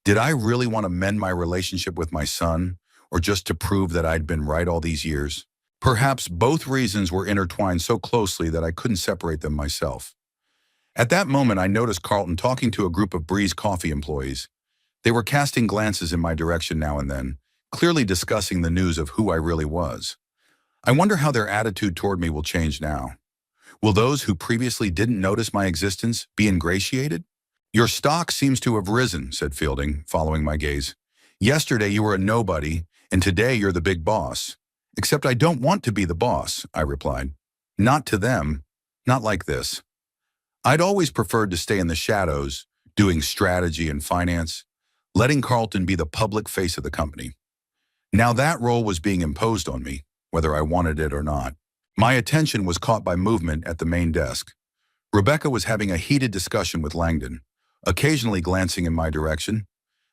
Did I really want to mend my relationship with my son, or just to prove that I'd been right all these years? Perhaps both reasons were intertwined so closely that I couldn't separate them myself. At that moment, I noticed Carlton talking to a group of Breeze Coffee employees. They were casting glances in my direction now and then, clearly discussing the news of who I really was. I wonder how their attitude toward me will change now. Will those who previously didn't notice my existence be ingratiated? "Your stock seems to have risen," said Fielding, following my gaze. "Yesterday you were a nobody, and today you're the big boss." "Except I don't want to be the boss," I replied. "Not to them. Not like this. I'd always preferred to stay in the shadows, doing strategy and finance, letting Carlton be the public face of the company. Now that role was being imposed on me, whether I wanted it or not. My attention was caught by movement at the main desk. Rebecca was having a heated discussion with Langdon, occasionally glancing in my direction.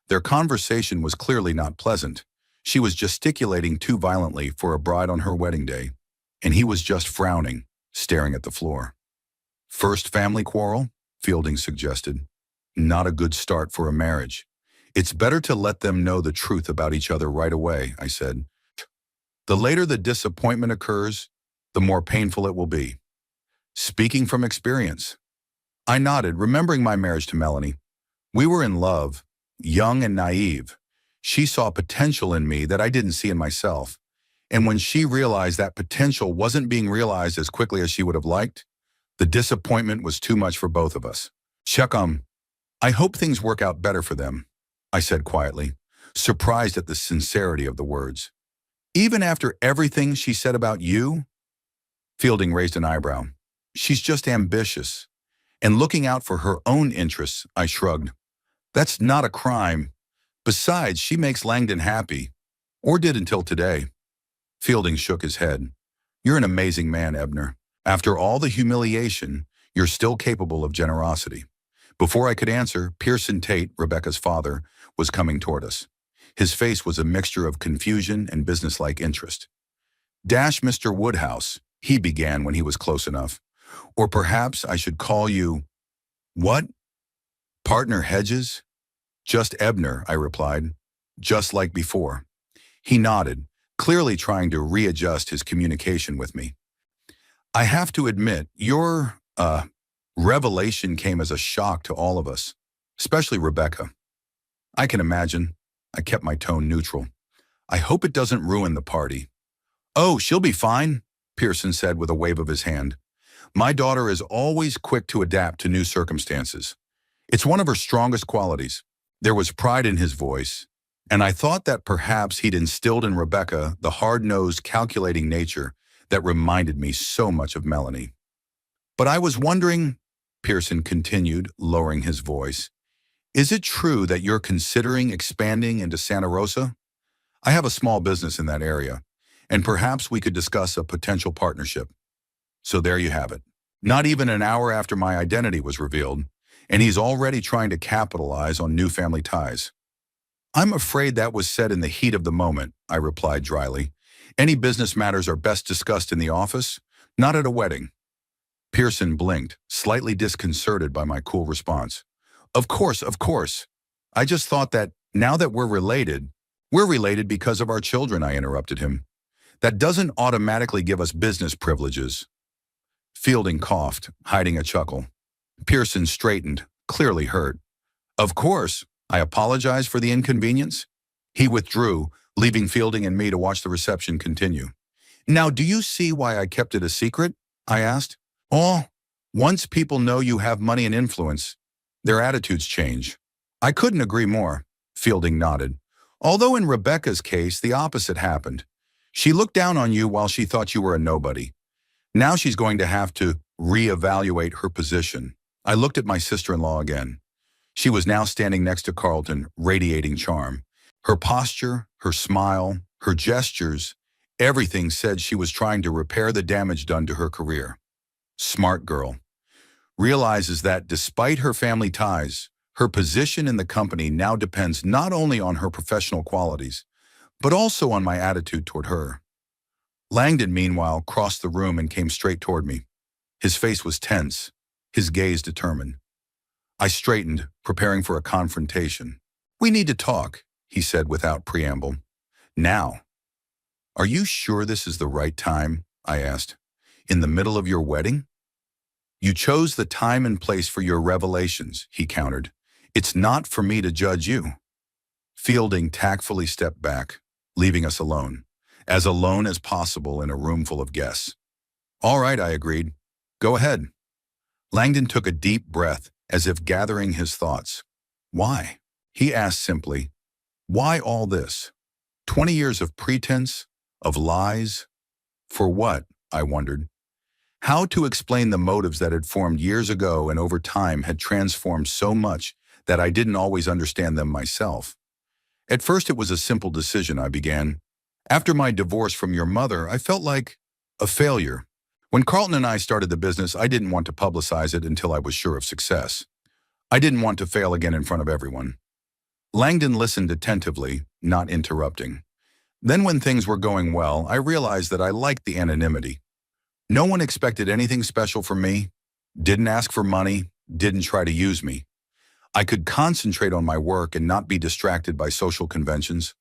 Their conversation was clearly not pleasant. She was gesticulating too violently for a bride on her wedding day, and he was just frowning, staring at the floor. "First family quarrel?" Fielding suggested. "Not a good start for a marriage. It's better to let them know the truth about each other right away," I said. "The later the disappointment occurs, the more painful it will be." "Speaking from experience." I nodded, remembering my marriage to Melanie. We were in love, young and naive. She saw potential in me that I didn't see in myself. And when she realized that potential wasn't being realized as quickly as she would have liked, the disappointment was too much for both of us. I hope things work out better for them," I said quietly, surprised at the sincerity of the words. "Even after everything she said about you?" Fielding raised an eyebrow. "She's just ambitious and looking out for her own interests," I shrugged. "That's not a crime. Besides, she makes Langdon happy, or did until today." Fielding shook his head. "You're an amazing man, Ebner. After all the humiliation, you're still capable of generosity." Before I could answer, Pearson Tate, Rebecca's father, was coming toward us. His face was a mixture of confusion and businesslike interest. "Dash Mr. Woodhouse," he began when he was close enough. "Or perhaps I should call you—" "What? Partner Hedges?" "Just Ebner," I replied, "just like before." He nodded, clearly trying to readjust his communication with me. "I have to admit, your, revelation came as a shock to all of us, especially Rebecca." "I can imagine." I kept my tone neutral. "I hope it doesn't ruin the party." "Oh, she'll be fine," Pearson said with a wave of his hand. "My daughter is always quick to adapt to new circumstances. It's one of her strongest qualities." There was pride in his voice, and I thought that perhaps he'd instilled in Rebecca the hard-nosed, calculating nature that reminded me so much of Melanie. "But I was wondering," Pearson continued, lowering his voice, "is it true that you're considering expanding into Santa Rosa? I have a small business in that area, and perhaps we could discuss a potential partnership." So there you have it. Not even an hour after my identity was revealed, and he's already trying to capitalize on new family ties. "I'm afraid that was said in the heat of the moment," I replied dryly. "Any business matters are best discussed in the office, not at a wedding." Pearson blinked, slightly disconcerted by my cool response. Of course, of course. I just thought that now that we're related because of our children, I interrupted him. That doesn't automatically give us business privileges. Fielding coughed, hiding a chuckle. Pearson straightened, clearly hurt. Of course, I apologize for the inconvenience. He withdrew, leaving Fielding and me to watch the reception continue. Now, do you see why I kept it a secret? I asked. Oh, once people know you have money and influence, their attitudes change. I couldn't agree more. Fielding nodded. Although in Rebecca's case, the opposite happened. She looked down on you while she thought you were a nobody. Now she's going to have to reevaluate her position. I looked at my sister-in-law again. She was now standing next to Carlton, radiating charm. Her posture, her smile, her gestures, everything said she was trying to repair the damage done to her career. Smart girl. Realizes that despite her family ties, her position in the company now depends not only on her professional qualities, but also on my attitude toward her. Langdon, meanwhile, crossed the room and came straight toward me. His face was tense, his gaze determined. I straightened, preparing for a confrontation. We need to talk, he said without preamble. Now. Are you sure this is the right time? I asked. In the middle of your wedding? You chose the time and place for your revelations, he countered. It's not for me to judge you. Fielding tactfully stepped back, leaving us alone as possible in a room full of guests. All right, I agreed. Go ahead. Langdon took a deep breath, as if gathering his thoughts. Why? He asked simply. Why all this? 20 years of pretense, of lies? For what? I wondered. How to explain the motives that had formed years ago and over time had transformed so much that I didn't always understand them myself. At first it was a simple decision, I began. After my divorce from your mother, I felt like a failure. When Carlton and I started the business, I didn't want to publicize it until I was sure of success. I didn't want to fail again in front of everyone. Langdon listened attentively, not interrupting. Then when things were going well, I realized that I liked the anonymity. No one expected anything special from me, didn't ask for money, didn't try to use me. I could concentrate on my work and not be distracted by social conventions.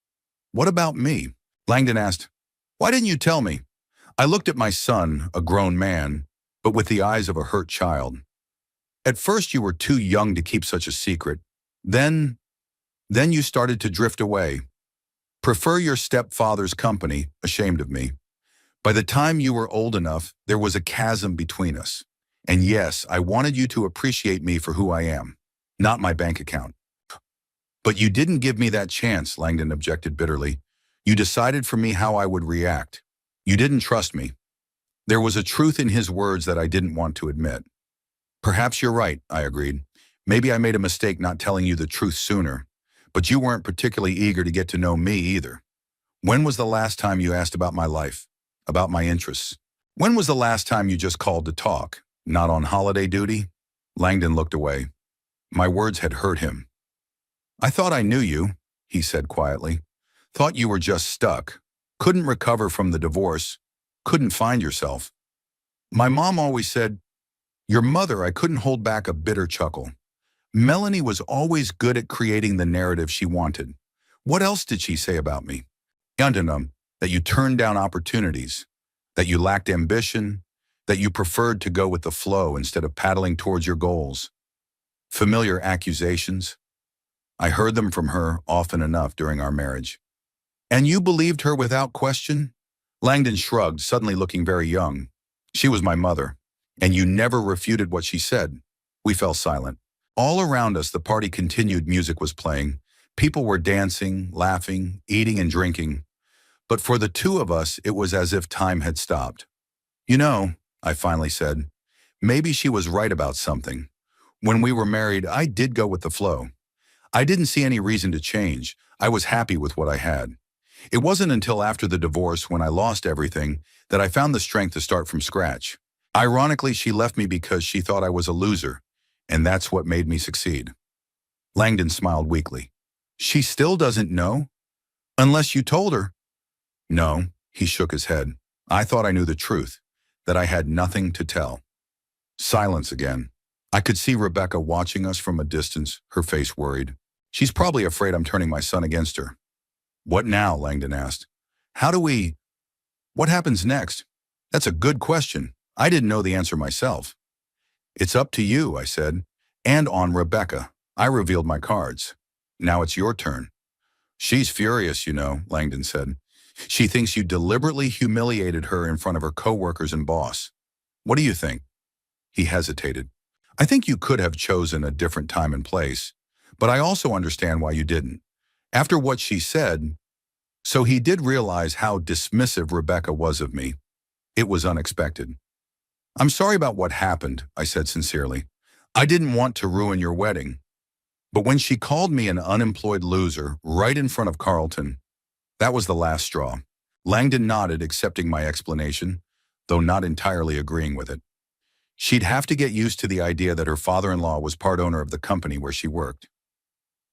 What about me? Langdon asked. Why didn't you tell me? I looked at my son, a grown man, but with the eyes of a hurt child. At first you were too young to keep such a secret. Then you started to drift away. Prefer your stepfather's company, ashamed of me. By the time you were old enough, there was a chasm between us. And yes, I wanted you to appreciate me for who I am, not my bank account. But you didn't give me that chance, Langdon objected bitterly. You decided for me how I would react. You didn't trust me. There was a truth in his words that I didn't want to admit. Perhaps you're right, I agreed. Maybe I made a mistake not telling you the truth sooner. But you weren't particularly eager to get to know me either. When was the last time you asked about my life, about my interests? When was the last time you just called to talk, not on holiday duty? Langdon looked away. My words had hurt him. I thought I knew you, he said quietly. Thought you were just stuck. Couldn't recover from the divorce. Couldn't find yourself. My mom always said, your mother, I couldn't hold back a bitter chuckle. Melanie was always good at creating the narrative she wanted. What else did she say about me? That you turned down opportunities, that you lacked ambition, that you preferred to go with the flow instead of paddling towards your goals. Familiar accusations. I heard them from her often enough during our marriage. And you believed her without question? Langdon shrugged, suddenly looking very young. She was my mother, and you never refuted what she said. We fell silent. All around us, the party continued. Music was playing. People were dancing, laughing, eating and drinking. But for the two of us, it was as if time had stopped. You know, I finally said, maybe she was right about something. When we were married, I did go with the flow. I didn't see any reason to change. I was happy with what I had. It wasn't until after the divorce, when I lost everything, that I found the strength to start from scratch. Ironically, she left me because she thought I was a loser, and that's what made me succeed. Langdon smiled weakly. She still doesn't know? Unless you told her. No, he shook his head. I thought I knew the truth, that I had nothing to tell. Silence again. I could see Rebecca watching us from a distance, her face worried. She's probably afraid I'm turning my son against her. What now? Langdon asked. What happens next? That's a good question. I didn't know the answer myself. It's up to you, I said. And on Rebecca. I revealed my cards. Now it's your turn. She's furious, Langdon said. She thinks you deliberately humiliated her in front of her coworkers and boss. What do you think? He hesitated. I think you could have chosen a different time and place, but I also understand why you didn't. After what she said, so he did realize how dismissive Rebecca was of me. It was unexpected. I'm sorry about what happened, I said sincerely. I didn't want to ruin your wedding. But when she called me an unemployed loser right in front of Carlton, that was the last straw. Langdon nodded, accepting my explanation, though not entirely agreeing with it. She'd have to get used to the idea that her father-in-law was part owner of the company where she worked.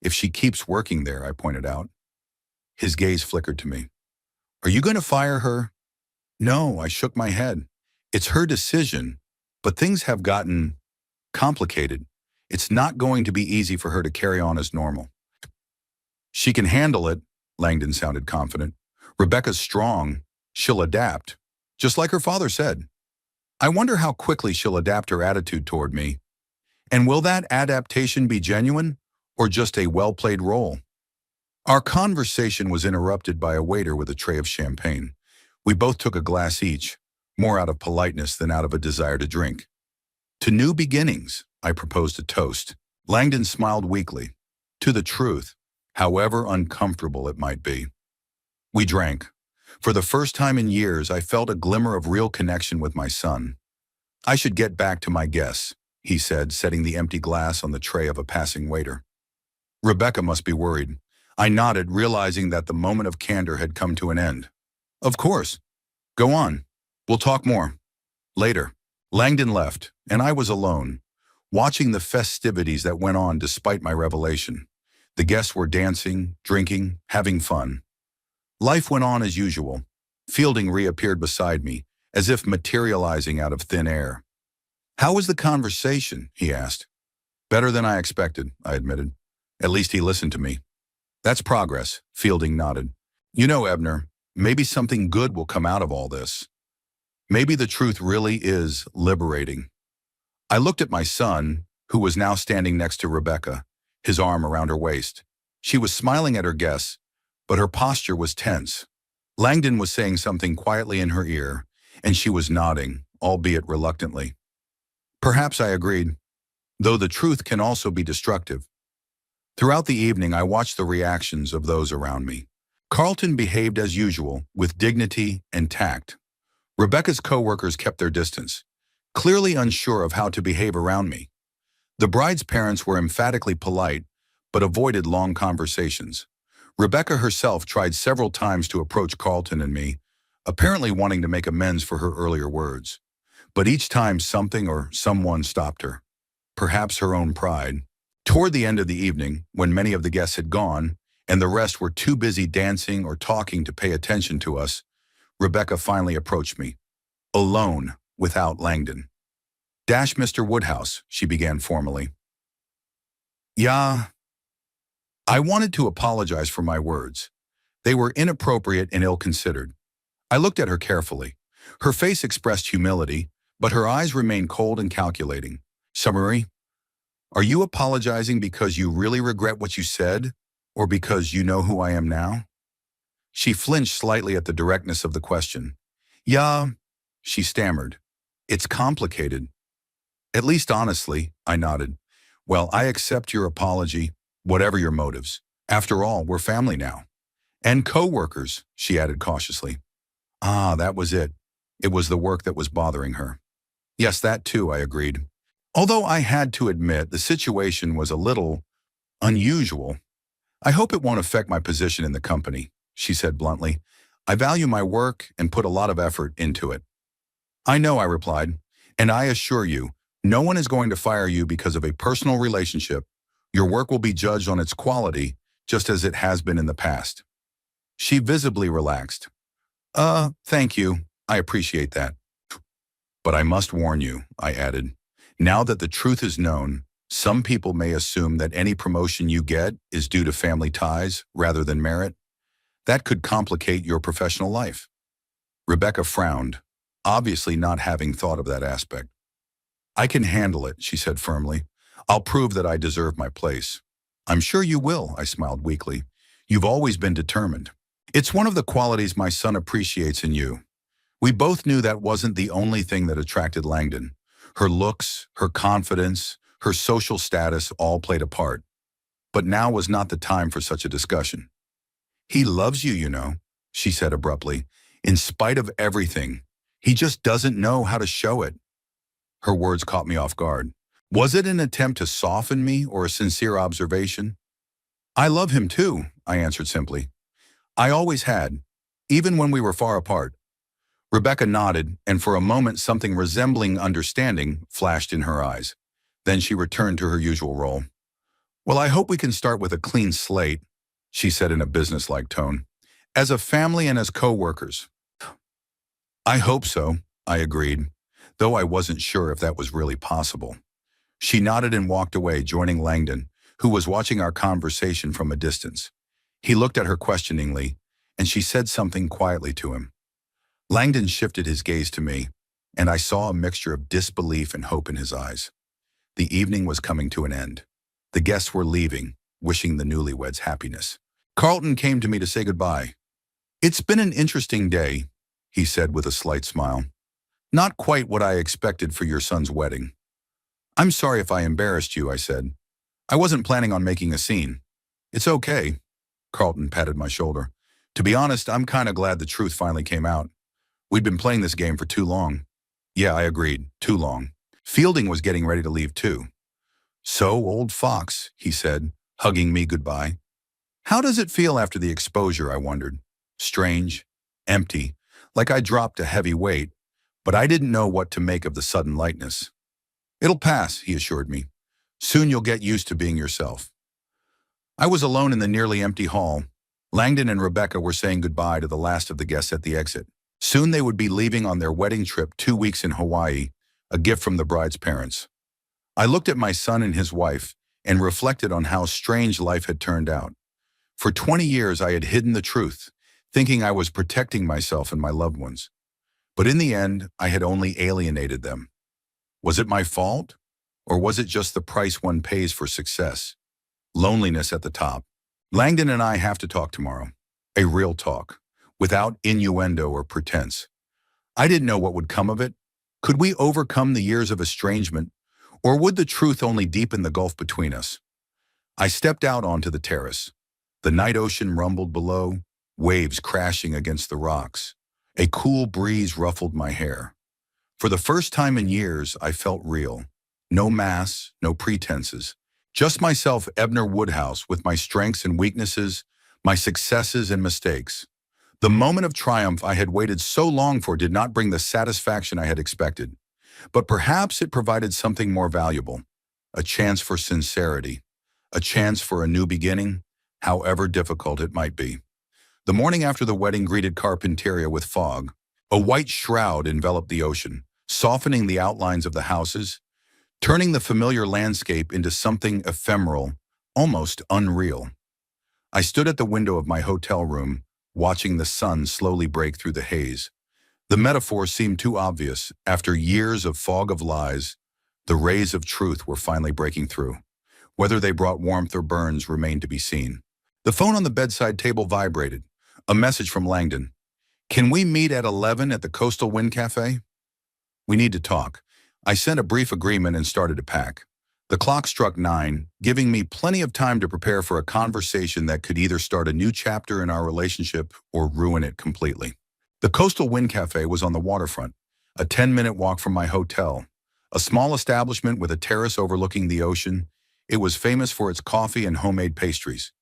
If she keeps working there, I pointed out. His gaze flickered to me. Are you going to fire her? No, I shook my head. It's her decision, but things have gotten complicated. It's not going to be easy for her to carry on as normal. She can handle it, Langdon sounded confident. Rebecca's strong. She'll adapt, just like her father said. I wonder how quickly she'll adapt her attitude toward me. And will that adaptation be genuine or just a well-played role? Our conversation was interrupted by a waiter with a tray of champagne. We both took a glass each, more out of politeness than out of a desire to drink. To new beginnings, I proposed a toast. Langdon smiled weakly. To the truth, however uncomfortable it might be. We drank. For the first time in years, I felt a glimmer of real connection with my son. I should get back to my guests, he said, setting the empty glass on the tray of a passing waiter. Rebecca must be worried. I nodded, realizing that the moment of candor had come to an end. Of course. Go on. We'll talk more. Later. Langdon left, and I was alone, watching the festivities that went on despite my revelation. The guests were dancing, drinking, having fun. Life went on as usual. Fielding reappeared beside me, as if materializing out of thin air. How was the conversation? He asked. Better than I expected, I admitted. At least he listened to me. That's progress, Fielding nodded. You know, Ebner, maybe something good will come out of all this. Maybe the truth really is liberating. I looked at my son, who was now standing next to Rebecca, his arm around her waist. She was smiling at her guests, but her posture was tense. Langdon was saying something quietly in her ear, and she was nodding, albeit reluctantly. Perhaps I agreed, though the truth can also be destructive. Throughout the evening, I watched the reactions of those around me. Carlton behaved as usual, with dignity and tact. Rebecca's co-workers kept their distance, clearly unsure of how to behave around me. The bride's parents were emphatically polite, but avoided long conversations. Rebecca herself tried several times to approach Carlton and me, apparently wanting to make amends for her earlier words. But each time something or someone stopped her, perhaps her own pride. Toward the end of the evening, when many of the guests had gone, and the rest were too busy dancing or talking to pay attention to us, Rebecca finally approached me, alone, without Langdon. Mr. Woodhouse, she began formally. Yeah. I wanted to apologize for my words. They were inappropriate and ill-considered. I looked at her carefully. Her face expressed humility, but her eyes remained cold and calculating. Summary, are you apologizing because you really regret what you said, or because you know who I am now? She flinched slightly at the directness of the question. Yeah, she stammered. It's complicated. At least honestly, I nodded. Well, I accept your apology, whatever your motives. After all, we're family now. And co-workers, she added cautiously. Ah, that was it. It was the work that was bothering her. Yes, that too, I agreed. Although I had to admit the situation was a little unusual. I hope it won't affect my position in the company, she said bluntly. I value my work and put a lot of effort into it. I know, I replied, and I assure you, no one is going to fire you because of a personal relationship. Your work will be judged on its quality, just as it has been in the past. She visibly relaxed. Thank you. I appreciate that. But I must warn you, I added. Now that the truth is known, some people may assume that any promotion you get is due to family ties rather than merit. That could complicate your professional life. Rebecca frowned, obviously not having thought of that aspect. I can handle it, she said firmly. I'll prove that I deserve my place. I'm sure you will, I smiled weakly. You've always been determined. It's one of the qualities my son appreciates in you. We both knew that wasn't the only thing that attracted Langdon. Her looks, her confidence, her social status all played a part. But now was not the time for such a discussion. He loves you, you know, she said abruptly. In spite of everything, he just doesn't know how to show it. Her words caught me off guard. Was it an attempt to soften me or a sincere observation? I love him too, I answered simply. I always had, even when we were far apart. Rebecca nodded, and for a moment something resembling understanding flashed in her eyes. Then she returned to her usual role. Well, I hope we can start with a clean slate, she said in a businesslike tone. As a family and as co-workers. I hope so, I agreed, though I wasn't sure if that was really possible. She nodded and walked away, joining Langdon, who was watching our conversation from a distance. He looked at her questioningly, and she said something quietly to him. Langdon shifted his gaze to me, and I saw a mixture of disbelief and hope in his eyes. The evening was coming to an end. The guests were leaving, wishing the newlyweds happiness. Carlton came to me to say goodbye. It's been an interesting day, he said with a slight smile. Not quite what I expected for your son's wedding. I'm sorry if I embarrassed you, I said. I wasn't planning on making a scene. It's okay. Carlton patted my shoulder. To be honest, I'm kind of glad the truth finally came out. We'd been playing this game for too long. Yeah, I agreed, too long. Fielding was getting ready to leave too. So, old fox, he said, hugging me goodbye. How does it feel after the exposure, I wondered. Strange, empty, like I dropped a heavy weight, but I didn't know what to make of the sudden lightness. It'll pass, he assured me. Soon you'll get used to being yourself. I was alone in the nearly empty hall. Langdon and Rebecca were saying goodbye to the last of the guests at the exit. Soon they would be leaving on their wedding trip 2 weeks in Hawaii, a gift from the bride's parents. I looked at my son and his wife and reflected on how strange life had turned out. For 20 years I had hidden the truth, thinking I was protecting myself and my loved ones. But in the end, I had only alienated them. Was it my fault? Or was it just the price one pays for success? Loneliness at the top. Langdon and I have to talk tomorrow. A real talk, without innuendo or pretense. I didn't know what would come of it. Could we overcome the years of estrangement, or would the truth only deepen the gulf between us? I stepped out onto the terrace. The night ocean rumbled below, waves crashing against the rocks. A cool breeze ruffled my hair. For the first time in years, I felt real. No masks, no pretenses. Just myself, Ebner Woodhouse, with my strengths and weaknesses, my successes and mistakes. The moment of triumph I had waited so long for did not bring the satisfaction I had expected. But perhaps it provided something more valuable. A chance for sincerity. A chance for a new beginning, however difficult it might be. The morning after the wedding greeted Carpinteria with fog. A white shroud enveloped the ocean, softening the outlines of the houses, turning the familiar landscape into something ephemeral, almost unreal. I stood at the window of my hotel room, watching the sun slowly break through the haze. The metaphor seemed too obvious. After years of fog of lies, the rays of truth were finally breaking through. Whether they brought warmth or burns remained to be seen. The phone on the bedside table vibrated. A message from Langdon. Can we meet at 11 at the Coastal Wind Cafe? We need to talk. I sent a brief agreement and started to pack. The clock struck 9, giving me plenty of time to prepare for a conversation that could either start a new chapter in our relationship or ruin it completely. The Coastal Wind Cafe was on the waterfront, a 10-minute walk from my hotel. A small establishment with a terrace overlooking the ocean, it was famous for its coffee and homemade pastries.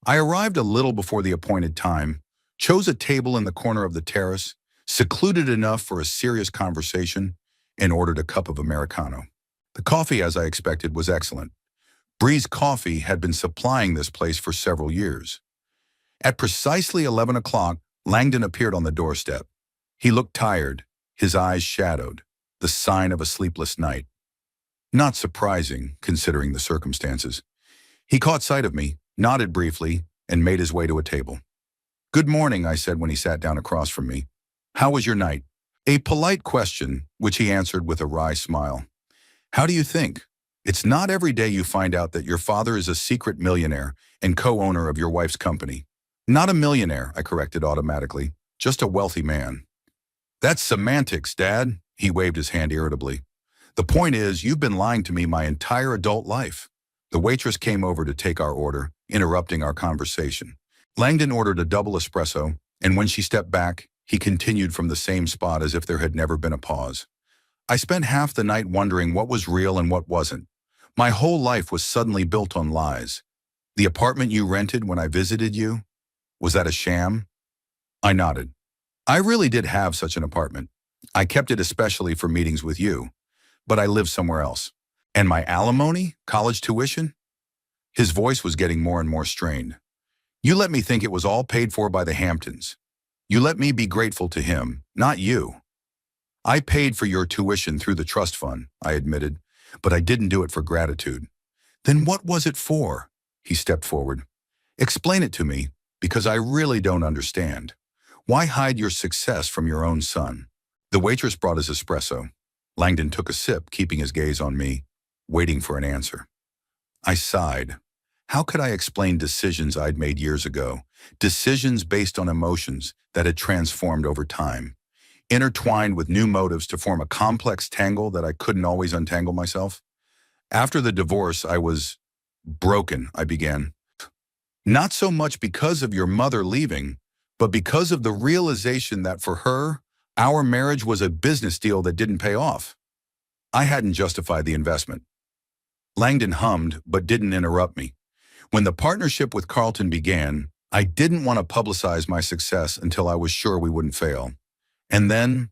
I arrived a little before the appointed time, chose a table in the corner of the terrace, secluded enough for a serious conversation, and ordered a cup of Americano. The coffee, as I expected, was excellent. Breeze Coffee had been supplying this place for several years. At precisely 11 o'clock, Langdon appeared on the doorstep. He looked tired, his eyes shadowed, the sign of a sleepless night. Not surprising, considering the circumstances. He caught sight of me, nodded briefly, and made his way to a table. "Good morning," I said when he sat down across from me. "How was your night?" A polite question, which he answered with a wry smile. "How do you think? It's not every day you find out that your father is a secret millionaire and co-owner of your wife's company." "Not a millionaire," I corrected automatically. "Just a wealthy man." "That's semantics, Dad." He waved his hand irritably. "The point is, you've been lying to me my entire adult life." The waitress came over to take our order, interrupting our conversation. Langdon ordered a double espresso, and when she stepped back, he continued from the same spot as if there had never been a pause. I spent half the night wondering what was real and what wasn't. My whole life was suddenly built on lies. "The apartment you rented when I visited you? Was that a sham?" I nodded. "I really did have such an apartment. I kept it especially for meetings with you. But I live somewhere else. And my alimony? College tuition?" His voice was getting more and more strained. "You let me think it was all paid for by the Hamptons. You let me be grateful to him, not you." "I paid for your tuition through the trust fund," I admitted, "but I didn't do it for gratitude." "Then what was it for?" He stepped forward. "Explain it to me, because I really don't understand. Why hide your success from your own son?" The waitress brought his espresso. Langdon took a sip, keeping his gaze on me, waiting for an answer. I sighed. How could I explain decisions I'd made years ago? Decisions based on emotions that had transformed over time, intertwined with new motives to form a complex tangle that I couldn't always untangle myself. "After the divorce, I was broken," I began. "Not so much because of your mother leaving, but because of the realization that for her, our marriage was a business deal that didn't pay off. I hadn't justified the investment." Langdon hummed, but didn't interrupt me. "When the partnership with Carlton began, I didn't want to publicize my success until I was sure we wouldn't fail. And then,"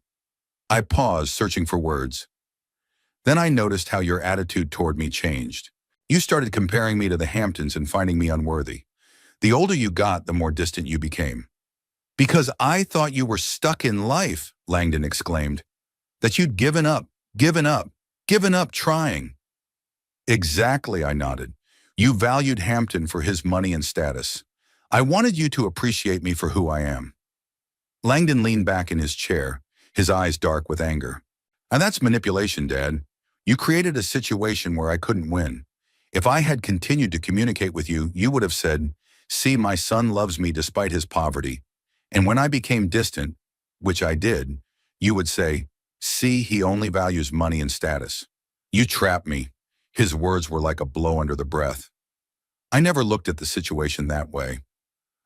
I paused, searching for words. "Then I noticed how your attitude toward me changed. You started comparing me to the Hamptons and finding me unworthy. The older you got, the more distant you became." "Because I thought you were stuck in life," Langdon exclaimed. "That you'd given up, given up, given up trying." "Exactly," I nodded. "You valued Hampton for his money and status. I wanted you to appreciate me for who I am." Langdon leaned back in his chair, his eyes dark with anger. "And that's manipulation, Dad. You created a situation where I couldn't win. If I had continued to communicate with you, you would have said, 'See, my son loves me despite his poverty.' And when I became distant, which I did, you would say, 'See, he only values money and status.' You trapped me." His words were like a blow under the breath. I never looked at the situation that way.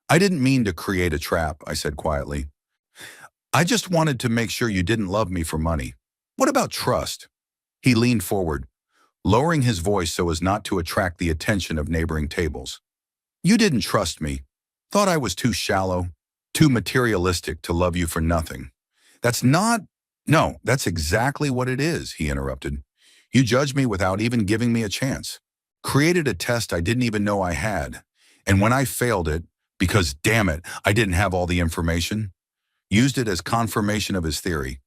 "I didn't mean to create a trap," I said quietly. "I just wanted to make sure you didn't love me for money. What about trust?" He leaned forward, lowering his voice so as not to attract the attention of neighboring tables. "You didn't trust me. Thought I was too shallow, too materialistic to love you for nothing." "That's not—" "No, that's exactly what it is," he interrupted. "You judged me without even giving me a chance. Created a test I didn't even know I had. And when I failed it, because damn it, I didn't have all the information, used it as confirmation of his theory.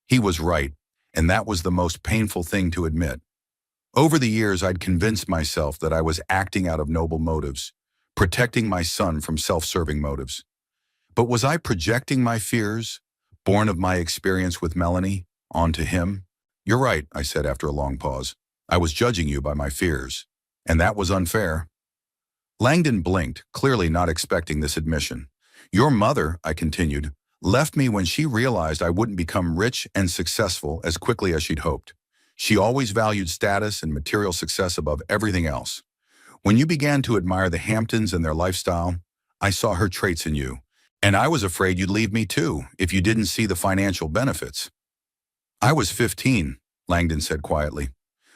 He was right, and that was the most painful thing to admit. Over the years, I'd convinced myself that I was acting out of noble motives, protecting my son from self-serving motives. But was I projecting my fears, born of my experience with Melanie, onto him? "You're right," I said after a long pause. "I was judging you by my fears. And that was unfair." Langdon blinked, clearly not expecting this admission. "Your mother," I continued, "left me when she realized I wouldn't become rich and successful as quickly as she'd hoped. She always valued status and material success above everything else. When you began to admire the Hamptons and their lifestyle, I saw her traits in you. And I was afraid you'd leave me too, if you didn't see the financial benefits." "I was 15, Langdon said quietly.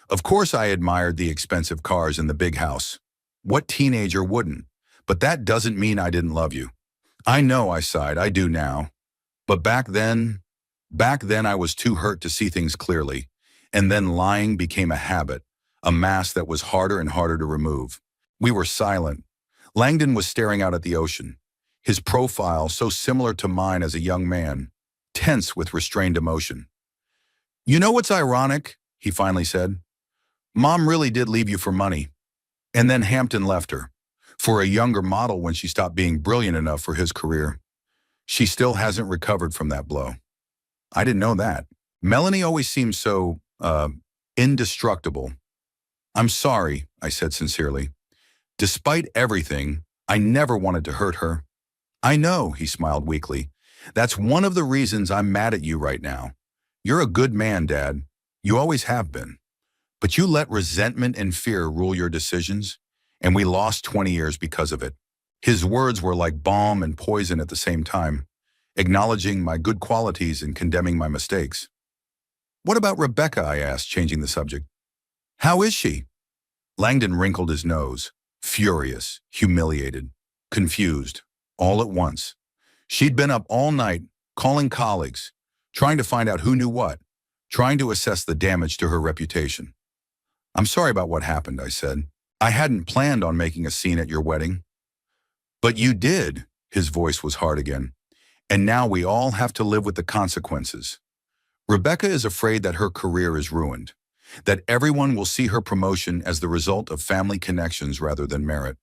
"Of course I admired the expensive cars and the big house. What teenager wouldn't? But that doesn't mean I didn't love you." "I know," I sighed, "I do now. But back then I was too hurt to see things clearly. And then lying became a habit, a mask that was harder and harder to remove." We were silent. Langdon was staring out at the ocean, his profile so similar to mine as a young man, tense with restrained emotion. "You know what's ironic?" he finally said. Mom really did leave you for money. And then Hampton left her. For a younger model when she stopped being brilliant enough for his career. She still hasn't recovered from that blow. I didn't know that. Melanie always seems so, indestructible. I'm sorry, I said sincerely. Despite everything, I never wanted to hurt her. I know, he smiled weakly. That's one of the reasons I'm mad at you right now. You're a good man, Dad. You always have been. But you let resentment and fear rule your decisions, and we lost 20 years because of it. His words were like balm and poison at the same time, acknowledging my good qualities and condemning my mistakes. What about Rebecca, I asked, changing the subject. How is she? Langdon wrinkled his nose, furious, humiliated, confused, all at once. She'd been up all night, calling colleagues, trying to find out who knew what, trying to assess the damage to her reputation. I'm sorry about what happened, I said. I hadn't planned on making a scene at your wedding. But you did, his voice was hard again. And now we all have to live with the consequences. Rebecca is afraid that her career is ruined, that everyone will see her promotion as the result of family connections rather than merit.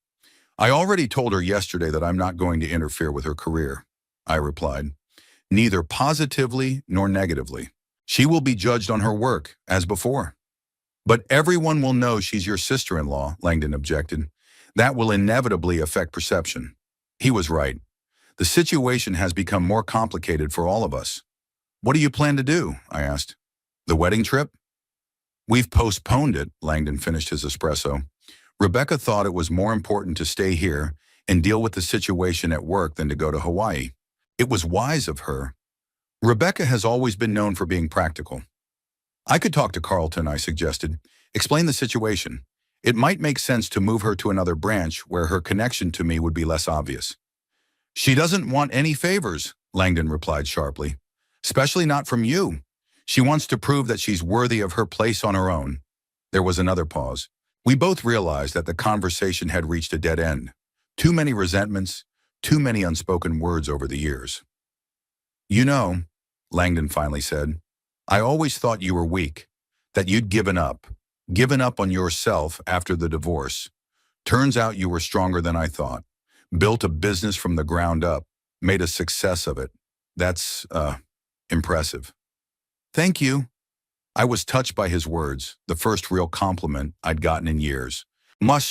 I already told her yesterday that I'm not going to interfere with her career, I replied, neither positively nor negatively. She will be judged on her work, as before. But everyone will know she's your sister-in-law, Langdon objected. That will inevitably affect perception. He was right. The situation has become more complicated for all of us. What do you plan to do? I asked. The wedding trip? We've postponed it, Langdon finished his espresso. Rebecca thought it was more important to stay here and deal with the situation at work than to go to Hawaii. It was wise of her. Rebecca has always been known for being practical. I could talk to Carlton, I suggested. Explain the situation. It might make sense to move her to another branch where her connection to me would be less obvious. She doesn't want any favors, Langdon replied sharply. Especially not from you. She wants to prove that she's worthy of her place on her own. There was another pause. We both realized that the conversation had reached a dead end. Too many resentments, too many unspoken words over the years. You know, Langdon finally said, I always thought you were weak, that you'd given up on yourself after the divorce. Turns out you were stronger than I thought. Built a business from the ground up, made a success of it. That's, impressive. Thank you. I was touched by his words, the first real compliment I'd gotten in years. But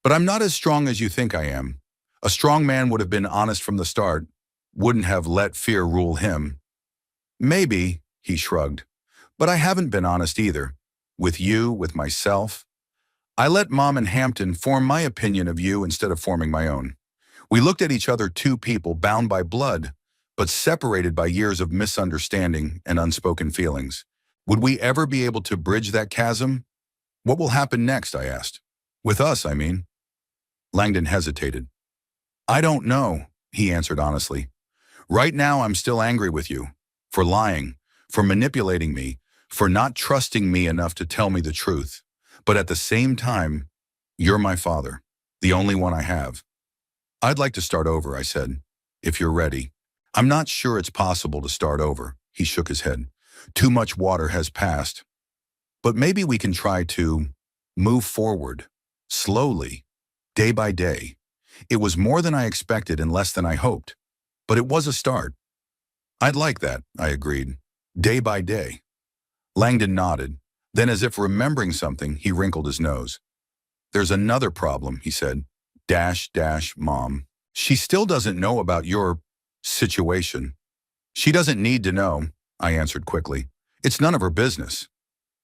I'm not as strong as you think I am. A strong man would have been honest from the start, wouldn't have let fear rule him. Maybe, he shrugged, but I haven't been honest either. With you, with myself. I let Mom and Hampton form my opinion of you instead of forming my own. We looked at each other, two people bound by blood, but separated by years of misunderstanding and unspoken feelings. Would we ever be able to bridge that chasm? What will happen next, I asked. With us, I mean. Langdon hesitated. I don't know, he answered honestly. Right now, I'm still angry with you. For lying, for manipulating me, for not trusting me enough to tell me the truth. But at the same time, you're my father, the only one I have. I'd like to start over, I said, if you're ready. I'm not sure it's possible to start over, he shook his head. Too much water has passed. But maybe we can try to move forward, slowly, day by day. It was more than I expected and less than I hoped, but it was a start. I'd like that, I agreed, day by day. Langdon nodded. Then, as if remembering something, he wrinkled his nose. There's another problem, he said. Mom. She still doesn't know about your situation. She doesn't need to know, I answered quickly. It's none of her business.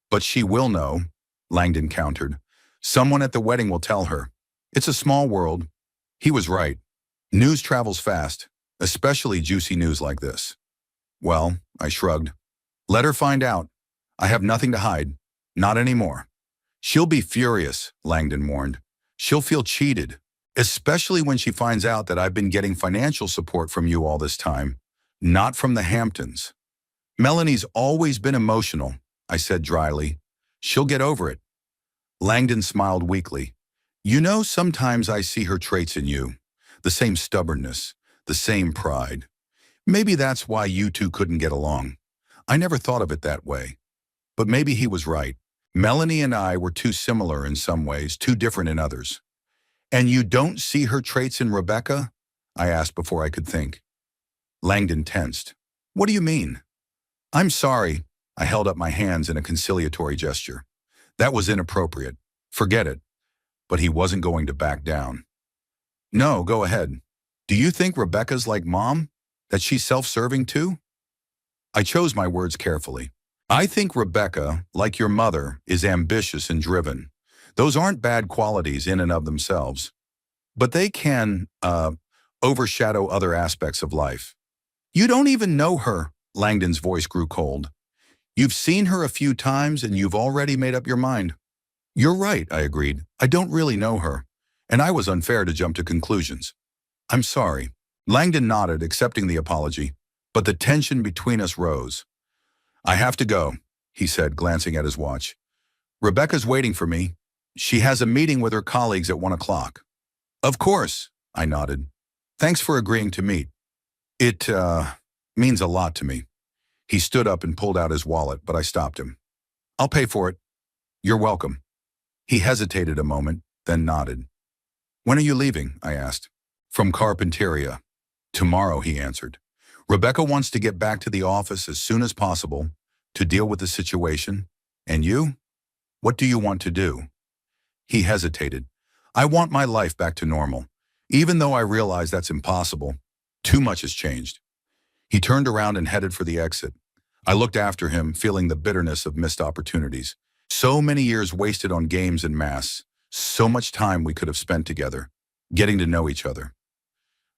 But she will know, Langdon countered. Someone at the wedding will tell her. It's a small world. He was right. News travels fast, especially juicy news like this. Well, I shrugged. Let her find out. I have nothing to hide. Not anymore. She'll be furious, Langdon warned. She'll feel cheated, especially when she finds out that I've been getting financial support from you all this time, not from the Hamptons. Melanie's always been emotional, I said dryly. She'll get over it. Langdon smiled weakly. You know, sometimes I see her traits in you. The same stubbornness, the same pride. Maybe that's why you two couldn't get along. I never thought of it that way. But maybe he was right. Melanie and I were too similar in some ways, too different in others. And you don't see her traits in Rebecca? I asked before I could think. Langdon tensed. What do you mean? I'm sorry. I held up my hands in a conciliatory gesture. That was inappropriate. Forget it. But he wasn't going to back down. No, go ahead. Do you think Rebecca's like Mom? That she's self-serving too? I chose my words carefully. I think Rebecca, like your mother, is ambitious and driven. Those aren't bad qualities in and of themselves. But they can, overshadow other aspects of life. You don't even know her. Langdon's voice grew cold. You've seen her a few times and you've already made up your mind. You're right, I agreed. I don't really know her. And I was unfair to jump to conclusions. I'm sorry. Langdon nodded, accepting the apology, but the tension between us rose. I have to go, he said, glancing at his watch. Rebecca's waiting for me. She has a meeting with her colleagues at 1 o'clock. Of course, I nodded. Thanks for agreeing to meet. It, means a lot to me. He stood up and pulled out his wallet, but I stopped him. I'll pay for it. You're welcome. He hesitated a moment, then nodded. When are you leaving? I asked. From Carpinteria. Tomorrow, he answered. Rebecca wants to get back to the office as soon as possible to deal with the situation. And you? What do you want to do? He hesitated. I want my life back to normal, even though I realize that's impossible. Too much has changed. He turned around and headed for the exit. I looked after him, feeling the bitterness of missed opportunities. So many years wasted on games and masks. So much time we could have spent together, getting to know each other.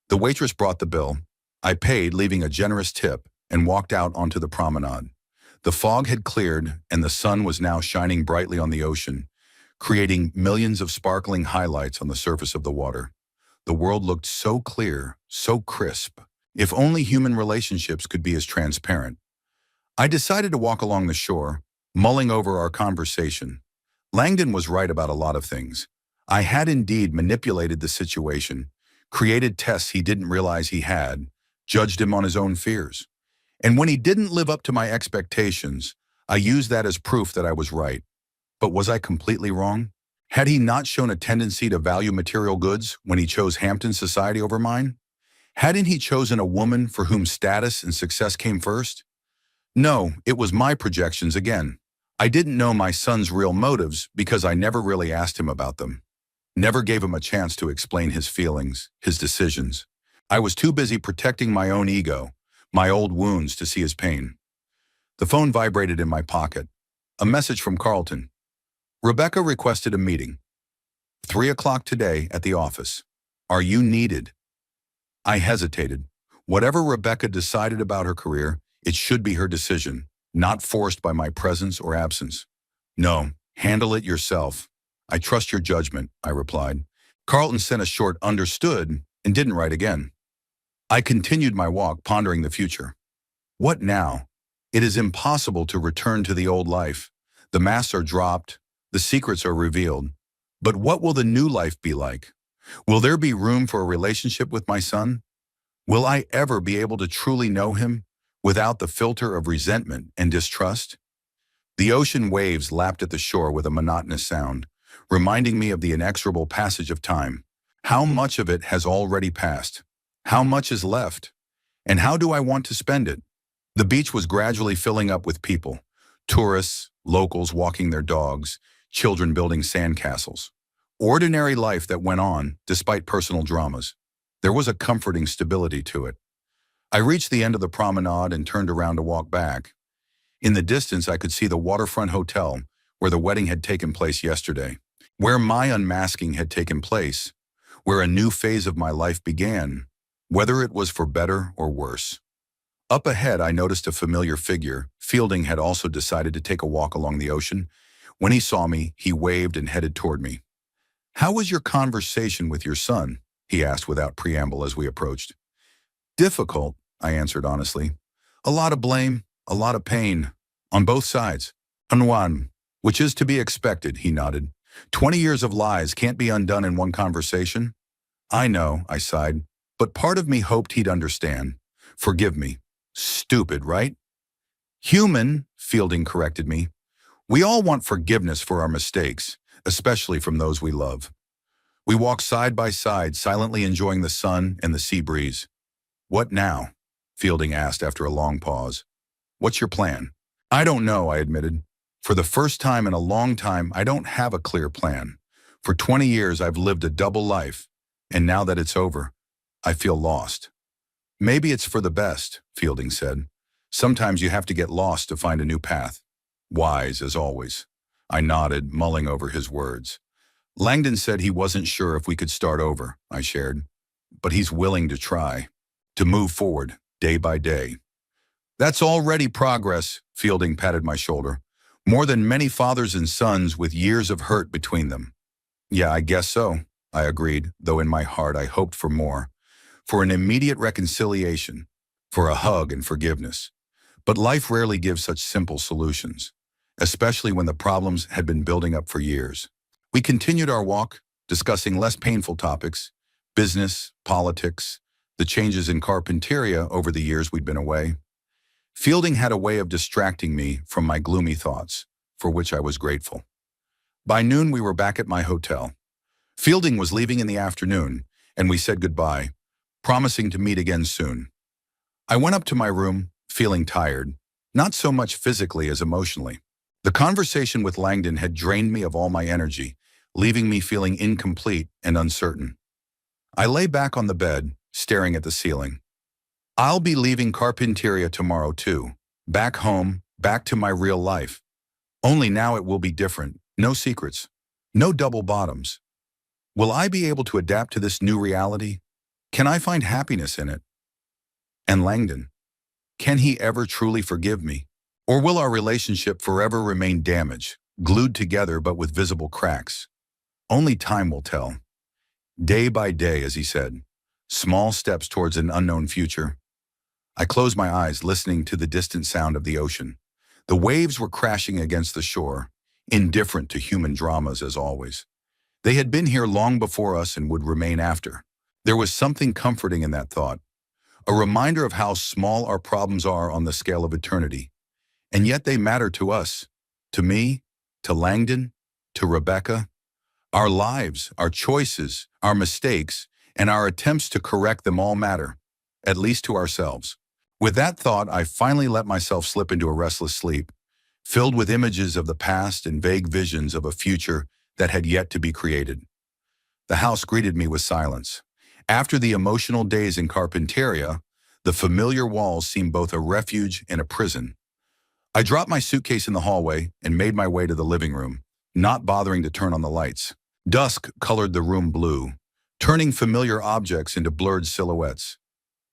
The waitress brought the bill. I paid, leaving a generous tip, and walked out onto the promenade. The fog had cleared, and the sun was now shining brightly on the ocean, creating millions of sparkling highlights on the surface of the water. The world looked so clear, so crisp. If only human relationships could be as transparent. I decided to walk along the shore, mulling over our conversation. Langdon was right about a lot of things. I had indeed manipulated the situation, created tests he didn't realize he had, judged him on his own fears. And when he didn't live up to my expectations, I used that as proof that I was right. But was I completely wrong? Had he not shown a tendency to value material goods when he chose Hampton society over mine? Hadn't he chosen a woman for whom status and success came first? No, it was my projections again. I didn't know my son's real motives because I never really asked him about them. Never gave him a chance to explain his feelings, his decisions. I was too busy protecting my own ego, my old wounds, to see his pain. The phone vibrated in my pocket. A message from Carlton. Rebecca requested a meeting. 3 o'clock today at the office. Are you needed? I hesitated. Whatever Rebecca decided about her career, it should be her decision, not forced by my presence or absence. No, handle it yourself. I trust your judgment, I replied. Carlton sent a short understood and didn't write again. I continued my walk, pondering the future. What now? It is impossible to return to the old life. The masks are dropped, the secrets are revealed. But what will the new life be like? Will there be room for a relationship with my son? Will I ever be able to truly know him without the filter of resentment and distrust? The ocean waves lapped at the shore with a monotonous sound, reminding me of the inexorable passage of time. How much of it has already passed? How much is left? And how do I want to spend it? The beach was gradually filling up with people. Tourists, locals walking their dogs, children building sandcastles. Ordinary life that went on despite personal dramas. There was a comforting stability to it. I reached the end of the promenade and turned around to walk back. In the distance, I could see the waterfront hotel where the wedding had taken place yesterday, where my unmasking had taken place, where a new phase of my life began, whether it was for better or worse. Up ahead, I noticed a familiar figure. Fielding had also decided to take a walk along the ocean. When he saw me, he waved and headed toward me. How was your conversation with your son? He asked without preamble as we approached. Difficult, I answered honestly. A lot of blame, a lot of pain, on both sides. On one, which is to be expected, he nodded. 20 years of lies can't be undone in one conversation. I know, I sighed, but part of me hoped he'd understand. Forgive me. Stupid, right? Human, Fielding corrected me. We all want forgiveness for our mistakes, especially from those we love. We walk side by side, silently enjoying the sun and the sea breeze. "What now?" Fielding asked after a long pause. "What's your plan?" "I don't know," I admitted. "For the first time in a long time, I don't have a clear plan. For 20 years, I've lived a double life, and now that it's over, I feel lost." "Maybe it's for the best," Fielding said. "Sometimes you have to get lost to find a new path." Wise, as always. I nodded, mulling over his words. "Langdon said he wasn't sure if we could start over," I shared. "But he's willing to try, to move forward, day by day." "That's already progress," Fielding patted my shoulder. "More than many fathers and sons with years of hurt between them." "Yeah, I guess so," I agreed, though in my heart I hoped for more. For an immediate reconciliation, for a hug and forgiveness. But life rarely gives such simple solutions, especially when the problems had been building up for years. We continued our walk, discussing less painful topics, business, politics, the changes in Carpinteria over the years we'd been away. Fielding had a way of distracting me from my gloomy thoughts, for which I was grateful. By noon, we were back at my hotel. Fielding was leaving in the afternoon, and we said goodbye, promising to meet again soon. I went up to my room, feeling tired, not so much physically as emotionally. The conversation with Langdon had drained me of all my energy, leaving me feeling incomplete and uncertain. I lay back on the bed, staring at the ceiling. I'll be leaving Carpinteria tomorrow too, back home, back to my real life. Only now it will be different, no secrets, no double bottoms. Will I be able to adapt to this new reality? Can I find happiness in it? And Langdon, can he ever truly forgive me? Or will our relationship forever remain damaged, glued together but with visible cracks? Only time will tell. Day by day, as he said, small steps towards an unknown future. I closed my eyes, listening to the distant sound of the ocean. The waves were crashing against the shore, indifferent to human dramas as always. They had been here long before us and would remain after. There was something comforting in that thought, a reminder of how small our problems are on the scale of eternity. And yet they matter to us, to me, to Langdon, to Rebecca. Our lives, our choices, our mistakes, and our attempts to correct them all matter, at least to ourselves. With that thought, I finally let myself slip into a restless sleep, filled with images of the past and vague visions of a future that had yet to be created. The house greeted me with silence. After the emotional days in Carpinteria, the familiar walls seemed both a refuge and a prison. I dropped my suitcase in the hallway and made my way to the living room, not bothering to turn on the lights. Dusk colored the room blue, turning familiar objects into blurred silhouettes.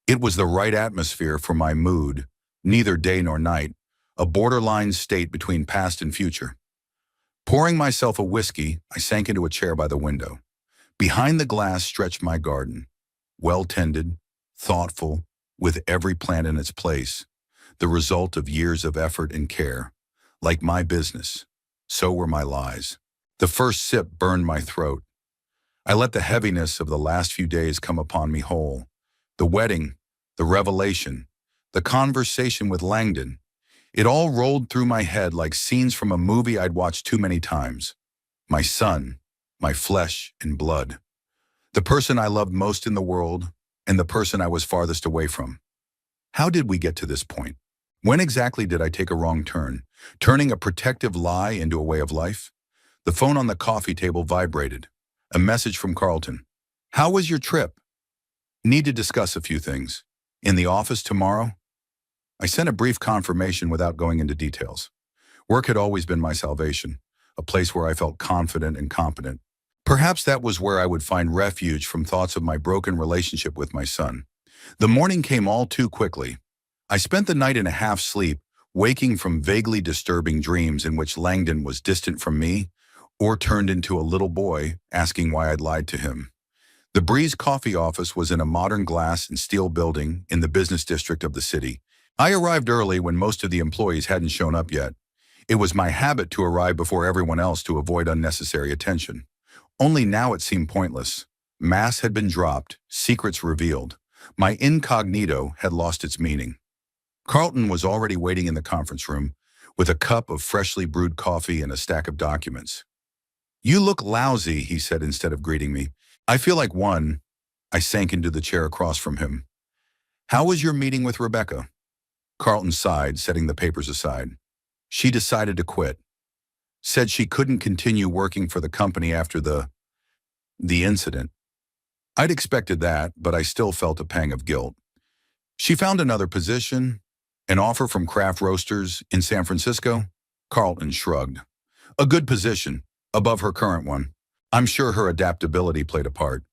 It was the right atmosphere for my mood, neither day nor night, a borderline state between past and future. Pouring myself a whiskey, I sank into a chair by the window. Behind the glass stretched my garden, well-tended, thoughtful, with every plant in its place, the result of years of effort and care. Like my business, so were my lies. The first sip burned my throat. I let the heaviness of the last few days come upon me whole. The wedding, the revelation, the conversation with Langdon. It all rolled through my head like scenes from a movie I'd watched too many times. My son, my flesh and blood. The person I loved most in the world, and the person I was farthest away from. How did we get to this point? When exactly did I take a wrong turn, turning a protective lie into a way of life? The phone on the coffee table vibrated. A message from Carlton. "How was your trip? Need to discuss a few things. In the office tomorrow?" I sent a brief confirmation without going into details. Work had always been my salvation, a place where I felt confident and competent. Perhaps that was where I would find refuge from thoughts of my broken relationship with my son. The morning came all too quickly. I spent the night in a half-sleep, waking from vaguely disturbing dreams in which Langdon was distant from me, or turned into a little boy, asking why I'd lied to him. The Breeze Coffee office was in a modern glass and steel building in the business district of the city. I arrived early when most of the employees hadn't shown up yet. It was my habit to arrive before everyone else to avoid unnecessary attention. Only now it seemed pointless. Masks had been dropped, secrets revealed. My incognito had lost its meaning. Carlton was already waiting in the conference room, with a cup of freshly brewed coffee and a stack of documents. "You look lousy," he said instead of greeting me. "I feel like one." I sank into the chair across from him. "How was your meeting with Rebecca?" Carlton sighed, setting the papers aside. "She decided to quit. Said she couldn't continue working for the company after the incident." I'd expected that, but I still felt a pang of guilt. "She found another position, an offer from Craft Roasters in San Francisco." Carlton shrugged. "A good position, above her current one. I'm sure her adaptability played a part."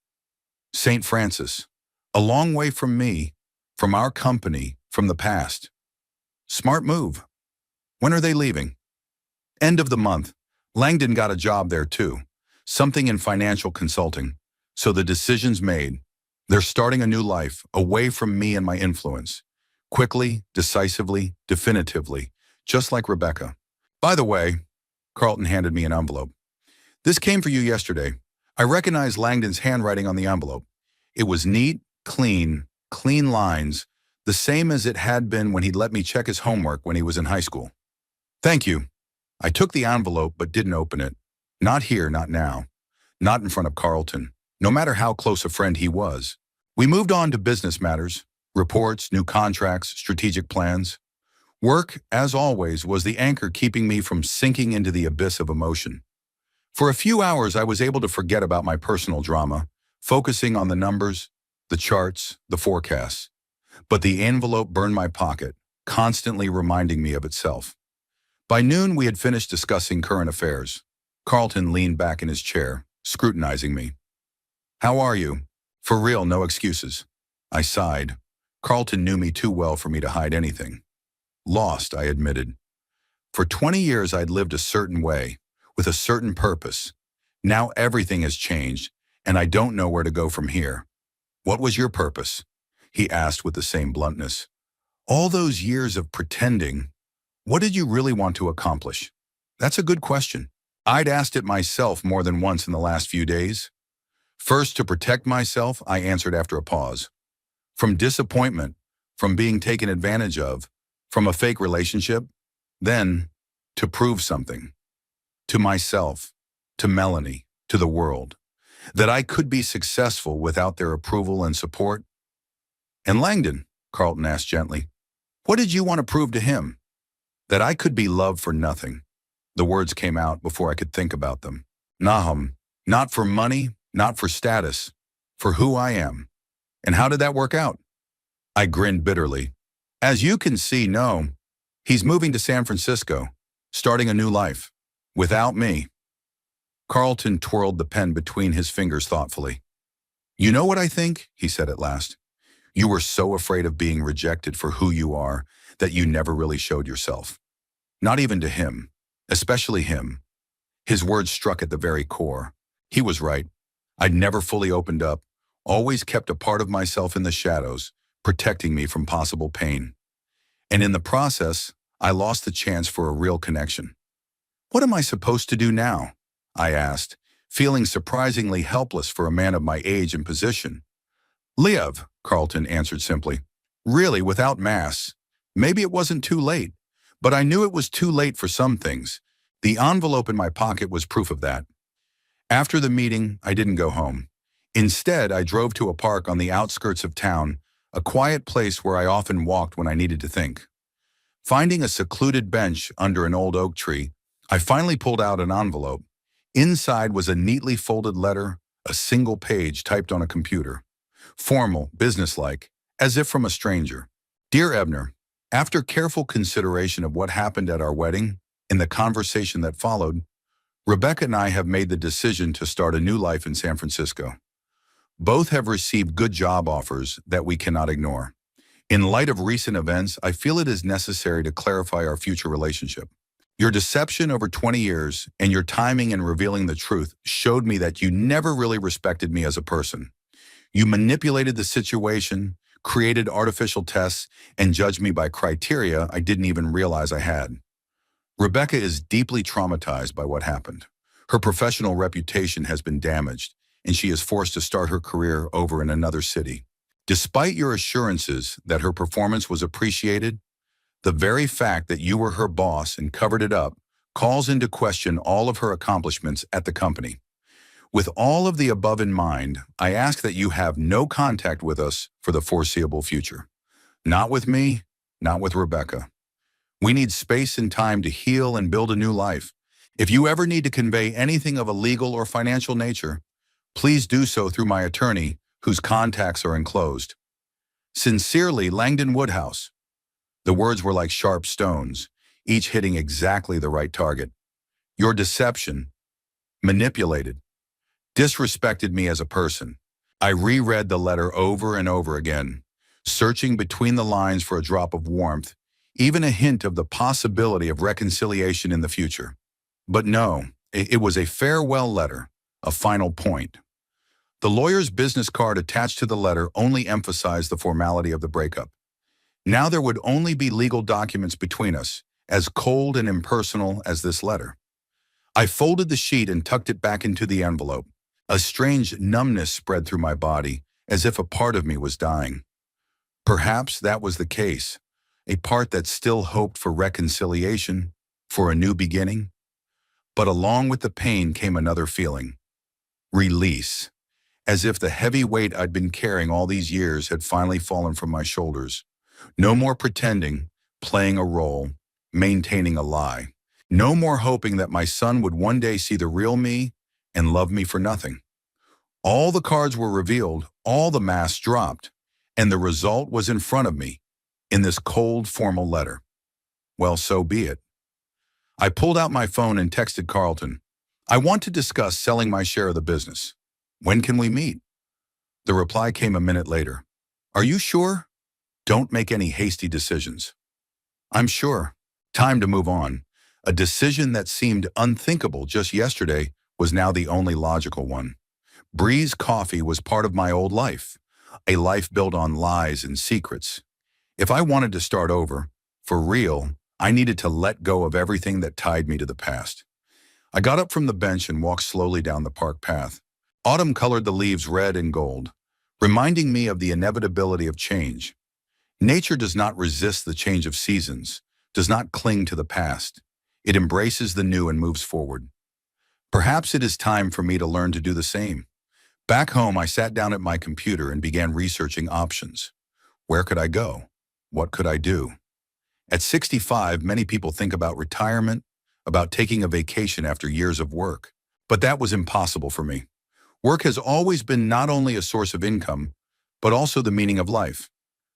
"St. Francis, a long way from me, from our company, from the past. Smart move. When are they leaving?" "End of the month. Langdon got a job there too. Something in financial consulting. So the decision's made. They're starting a new life, away from me and my influence. Quickly, decisively, definitively, just like Rebecca. By the way," Carlton handed me an envelope. "This came for you yesterday." I recognized Langdon's handwriting on the envelope. It was neat, clean lines, the same as it had been when he'd let me check his homework when he was in high school. "Thank you." I took the envelope but didn't open it. Not here, not now. Not in front of Carlton, no matter how close a friend he was. We moved on to business matters, reports, new contracts, strategic plans. Work, as always, was the anchor keeping me from sinking into the abyss of emotion. For a few hours, I was able to forget about my personal drama, focusing on the numbers, the charts, the forecasts. But the envelope burned my pocket, constantly reminding me of itself. By noon, we had finished discussing current affairs. Carlton leaned back in his chair, scrutinizing me. "How are you? For real, no excuses." I sighed. Carlton knew me too well for me to hide anything. "Lost," I admitted. For 20 years, I'd lived a certain way, with a certain purpose. Now everything has changed, and I don't know where to go from here. "What was your purpose?" he asked with the same bluntness. "All those years of pretending, what did you really want to accomplish?" That's a good question. I'd asked it myself more than once in the last few days. "First, to protect myself," I answered after a pause. "From disappointment, from being taken advantage of, from a fake relationship. Then, to prove something. To myself, to Melanie, to the world. That I could be successful without their approval and support." "And Langdon," Carlton asked gently, "what did you want to prove to him?" "That I could be loved for nothing." The words came out before I could think about them. "Nahum, not for money, not for status, for who I am." "And how did that work out?" I grinned bitterly. "As you can see, no. He's moving to San Francisco, starting a new life. Without me." Carlton twirled the pen between his fingers thoughtfully. "You know what I think?" he said at last. "You were so afraid of being rejected for who you are that you never really showed yourself. Not even to him, especially him." His words struck at the very core. He was right. I'd never fully opened up, always kept a part of myself in the shadows, protecting me from possible pain. And in the process, I lost the chance for a real connection. "What am I supposed to do now?" I asked, feeling surprisingly helpless for a man of my age and position. "Live," Carlton answered simply. "Really, without mass. Maybe it wasn't too late, but I knew it was too late for some things. The envelope in my pocket was proof of that." After the meeting, I didn't go home. Instead, I drove to a park on the outskirts of town, a quiet place where I often walked when I needed to think. Finding a secluded bench under an old oak tree, I finally pulled out an envelope. Inside was a neatly folded letter, a single page typed on a computer. Formal, businesslike, as if from a stranger. "Dear Ebner, after careful consideration of what happened at our wedding, in the conversation that followed, Rebecca and I have made the decision to start a new life in San Francisco. Both have received good job offers that we cannot ignore. In light of recent events, I feel it is necessary to clarify our future relationship. Your deception over 20 years and your timing in revealing the truth showed me that you never really respected me as a person. You manipulated the situation, created artificial tests, and judged me by criteria I didn't even realize I had. Rebecca is deeply traumatized by what happened. Her professional reputation has been damaged, and she is forced to start her career over in another city. Despite your assurances that her performance was appreciated, The very fact that you were her boss and covered it up calls into question all of her accomplishments at the company. With all of the above in mind, I ask that you have no contact with us for the foreseeable future. Not with me, not with Rebecca. We need space and time to heal and build a new life. If you ever need to convey anything of a legal or financial nature, please do so through my attorney, whose contacts are enclosed. Sincerely, Langdon Woodhouse. The words were like sharp stones, each hitting exactly the right target. Your deception, manipulated, disrespected me as a person. I reread the letter over and over again, searching between the lines for a drop of warmth, even a hint of the possibility of reconciliation in the future. But no, it was a farewell letter, a final point. The lawyer's business card attached to the letter only emphasized the formality of the breakup. Now there would only be legal documents between us, as cold and impersonal as this letter. I folded the sheet and tucked it back into the envelope. A strange numbness spread through my body, as if a part of me was dying. Perhaps that was the case, a part that still hoped for reconciliation, for a new beginning. But along with the pain came another feeling. Release. As if the heavy weight I'd been carrying all these years had finally fallen from my shoulders. No more pretending, playing a role, maintaining a lie. No more hoping that my son would one day see the real me and love me for nothing. All the cards were revealed, all the masks dropped, and the result was in front of me, in this cold, formal letter. Well, so be it. I pulled out my phone and texted Carlton. I want to discuss selling my share of the business. When can we meet? The reply came a minute later. Are you sure? Don't make any hasty decisions. I'm sure. Time to move on. A decision that seemed unthinkable just yesterday was now the only logical one. Breeze Coffee was part of my old life, a life built on lies and secrets. If I wanted to start over, for real, I needed to let go of everything that tied me to the past. I got up from the bench and walked slowly down the park path. Autumn colored the leaves red and gold, reminding me of the inevitability of change. Nature does not resist the change of seasons, does not cling to the past. It embraces the new and moves forward. Perhaps it is time for me to learn to do the same. Back home, I sat down at my computer and began researching options. Where could I go? What could I do? At 65, many people think about retirement, about taking a vacation after years of work. But that was impossible for me. Work has always been not only a source of income, but also the meaning of life.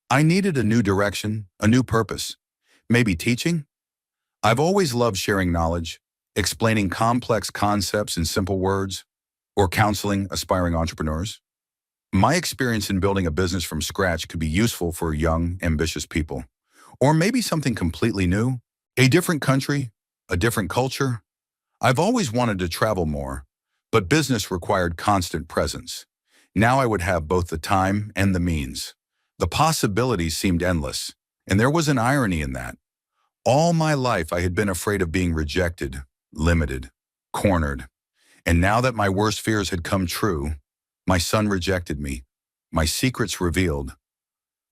I needed a new direction, a new purpose. Maybe teaching? I've always loved sharing knowledge, explaining complex concepts in simple words, or counseling aspiring entrepreneurs. My experience in building a business from scratch could be useful for young, ambitious people. Or maybe something completely new, a different country, a different culture. I've always wanted to travel more, but business required constant presence. Now I would have both the time and the means. The possibilities seemed endless, and there was an irony in that. All my life I had been afraid of being rejected, limited, cornered. And now that my worst fears had come true, my son rejected me, my secrets revealed,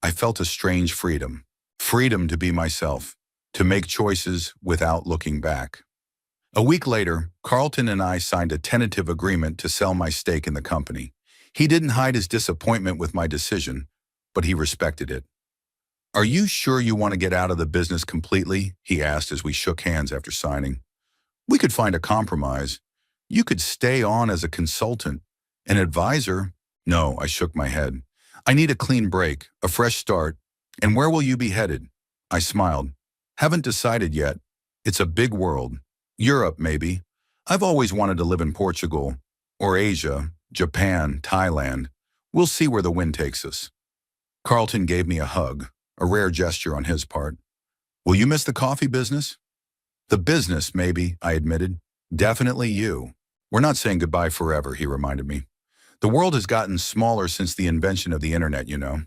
I felt a strange freedom. Freedom to be myself, to make choices without looking back. A week later, Carlton and I signed a tentative agreement to sell my stake in the company. He didn't hide his disappointment with my decision, but he respected it. Are you sure you want to get out of the business completely? He asked as we shook hands after signing. We could find a compromise. You could stay on as a consultant, an advisor. No, I shook my head. I need a clean break, a fresh start. And where will you be headed? I smiled. Haven't decided yet. It's a big world. Europe, maybe. I've always wanted to live in Portugal, or Asia, Japan, Thailand. We'll see where the wind takes us. Carlton gave me a hug, a rare gesture on his part. Will you miss the coffee business? The business, maybe, I admitted. Definitely you. We're not saying goodbye forever, he reminded me. The world has gotten smaller since the invention of the internet, you know.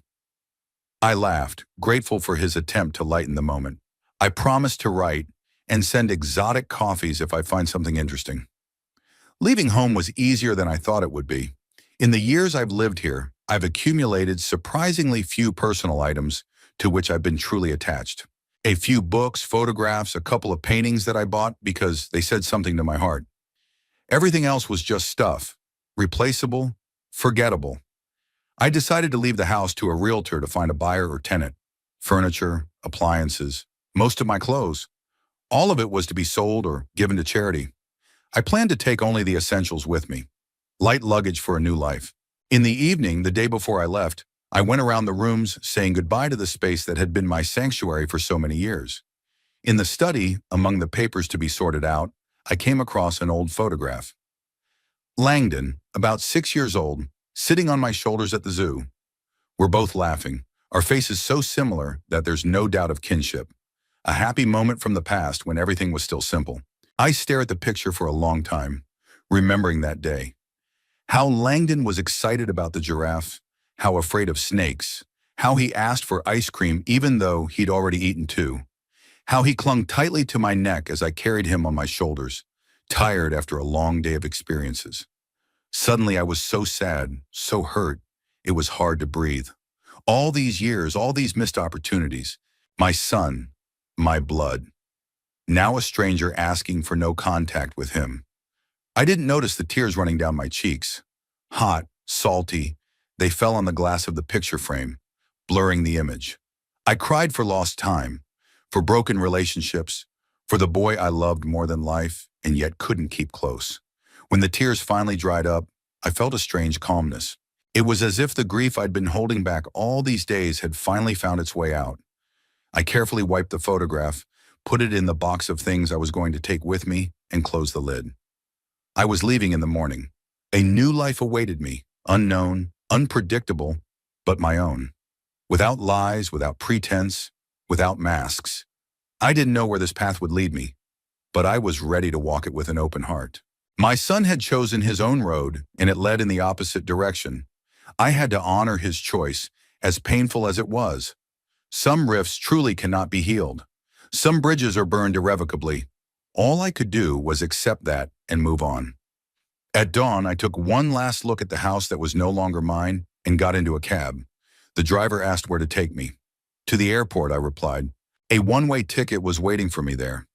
I laughed, grateful for his attempt to lighten the moment. I promised to write and send exotic coffees if I find something interesting. Leaving home was easier than I thought it would be. In the years I've lived here, I've accumulated surprisingly few personal items to which I've been truly attached. A few books, photographs, a couple of paintings that I bought because they said something to my heart. Everything else was just stuff. Replaceable, forgettable. I decided to leave the house to a realtor to find a buyer or tenant. Furniture, appliances, most of my clothes. All of it was to be sold or given to charity. I planned to take only the essentials with me. Light luggage for a new life. In the evening, the day before I left, I went around the rooms saying goodbye to the space that had been my sanctuary for so many years. In the study, among the papers to be sorted out, I came across an old photograph. Langdon, about 6 years old, sitting on my shoulders at the zoo. We're both laughing, our faces so similar that there's no doubt of kinship. A happy moment from the past when everything was still simple. I stare at the picture for a long time, remembering that day. How Langdon was excited about the giraffe, how afraid of snakes, how he asked for ice cream even though he'd already eaten two, how he clung tightly to my neck as I carried him on my shoulders, tired after a long day of experiences. Suddenly I was so sad, so hurt, it was hard to breathe. All these years, all these missed opportunities, my son, my blood. Now a stranger asking for no contact with him. I didn't notice the tears running down my cheeks. Hot, salty, they fell on the glass of the picture frame, blurring the image. I cried for lost time, for broken relationships, for the boy I loved more than life and yet couldn't keep close. When the tears finally dried up, I felt a strange calmness. It was as if the grief I'd been holding back all these days had finally found its way out. I carefully wiped the photograph, put it in the box of things I was going to take with me, and closed the lid. I was leaving in the morning. A new life awaited me, unknown, unpredictable, but my own. Without lies, without pretense, without masks. I didn't know where this path would lead me, but I was ready to walk it with an open heart. My son had chosen his own road, and it led in the opposite direction. I had to honor his choice, as painful as it was. Some rifts truly cannot be healed. Some bridges are burned irrevocably. All I could do was accept that and move on. At dawn, I took one last look at the house that was no longer mine and got into a cab. The driver asked where to take me. To the airport, I replied. A one-way ticket was waiting for me there.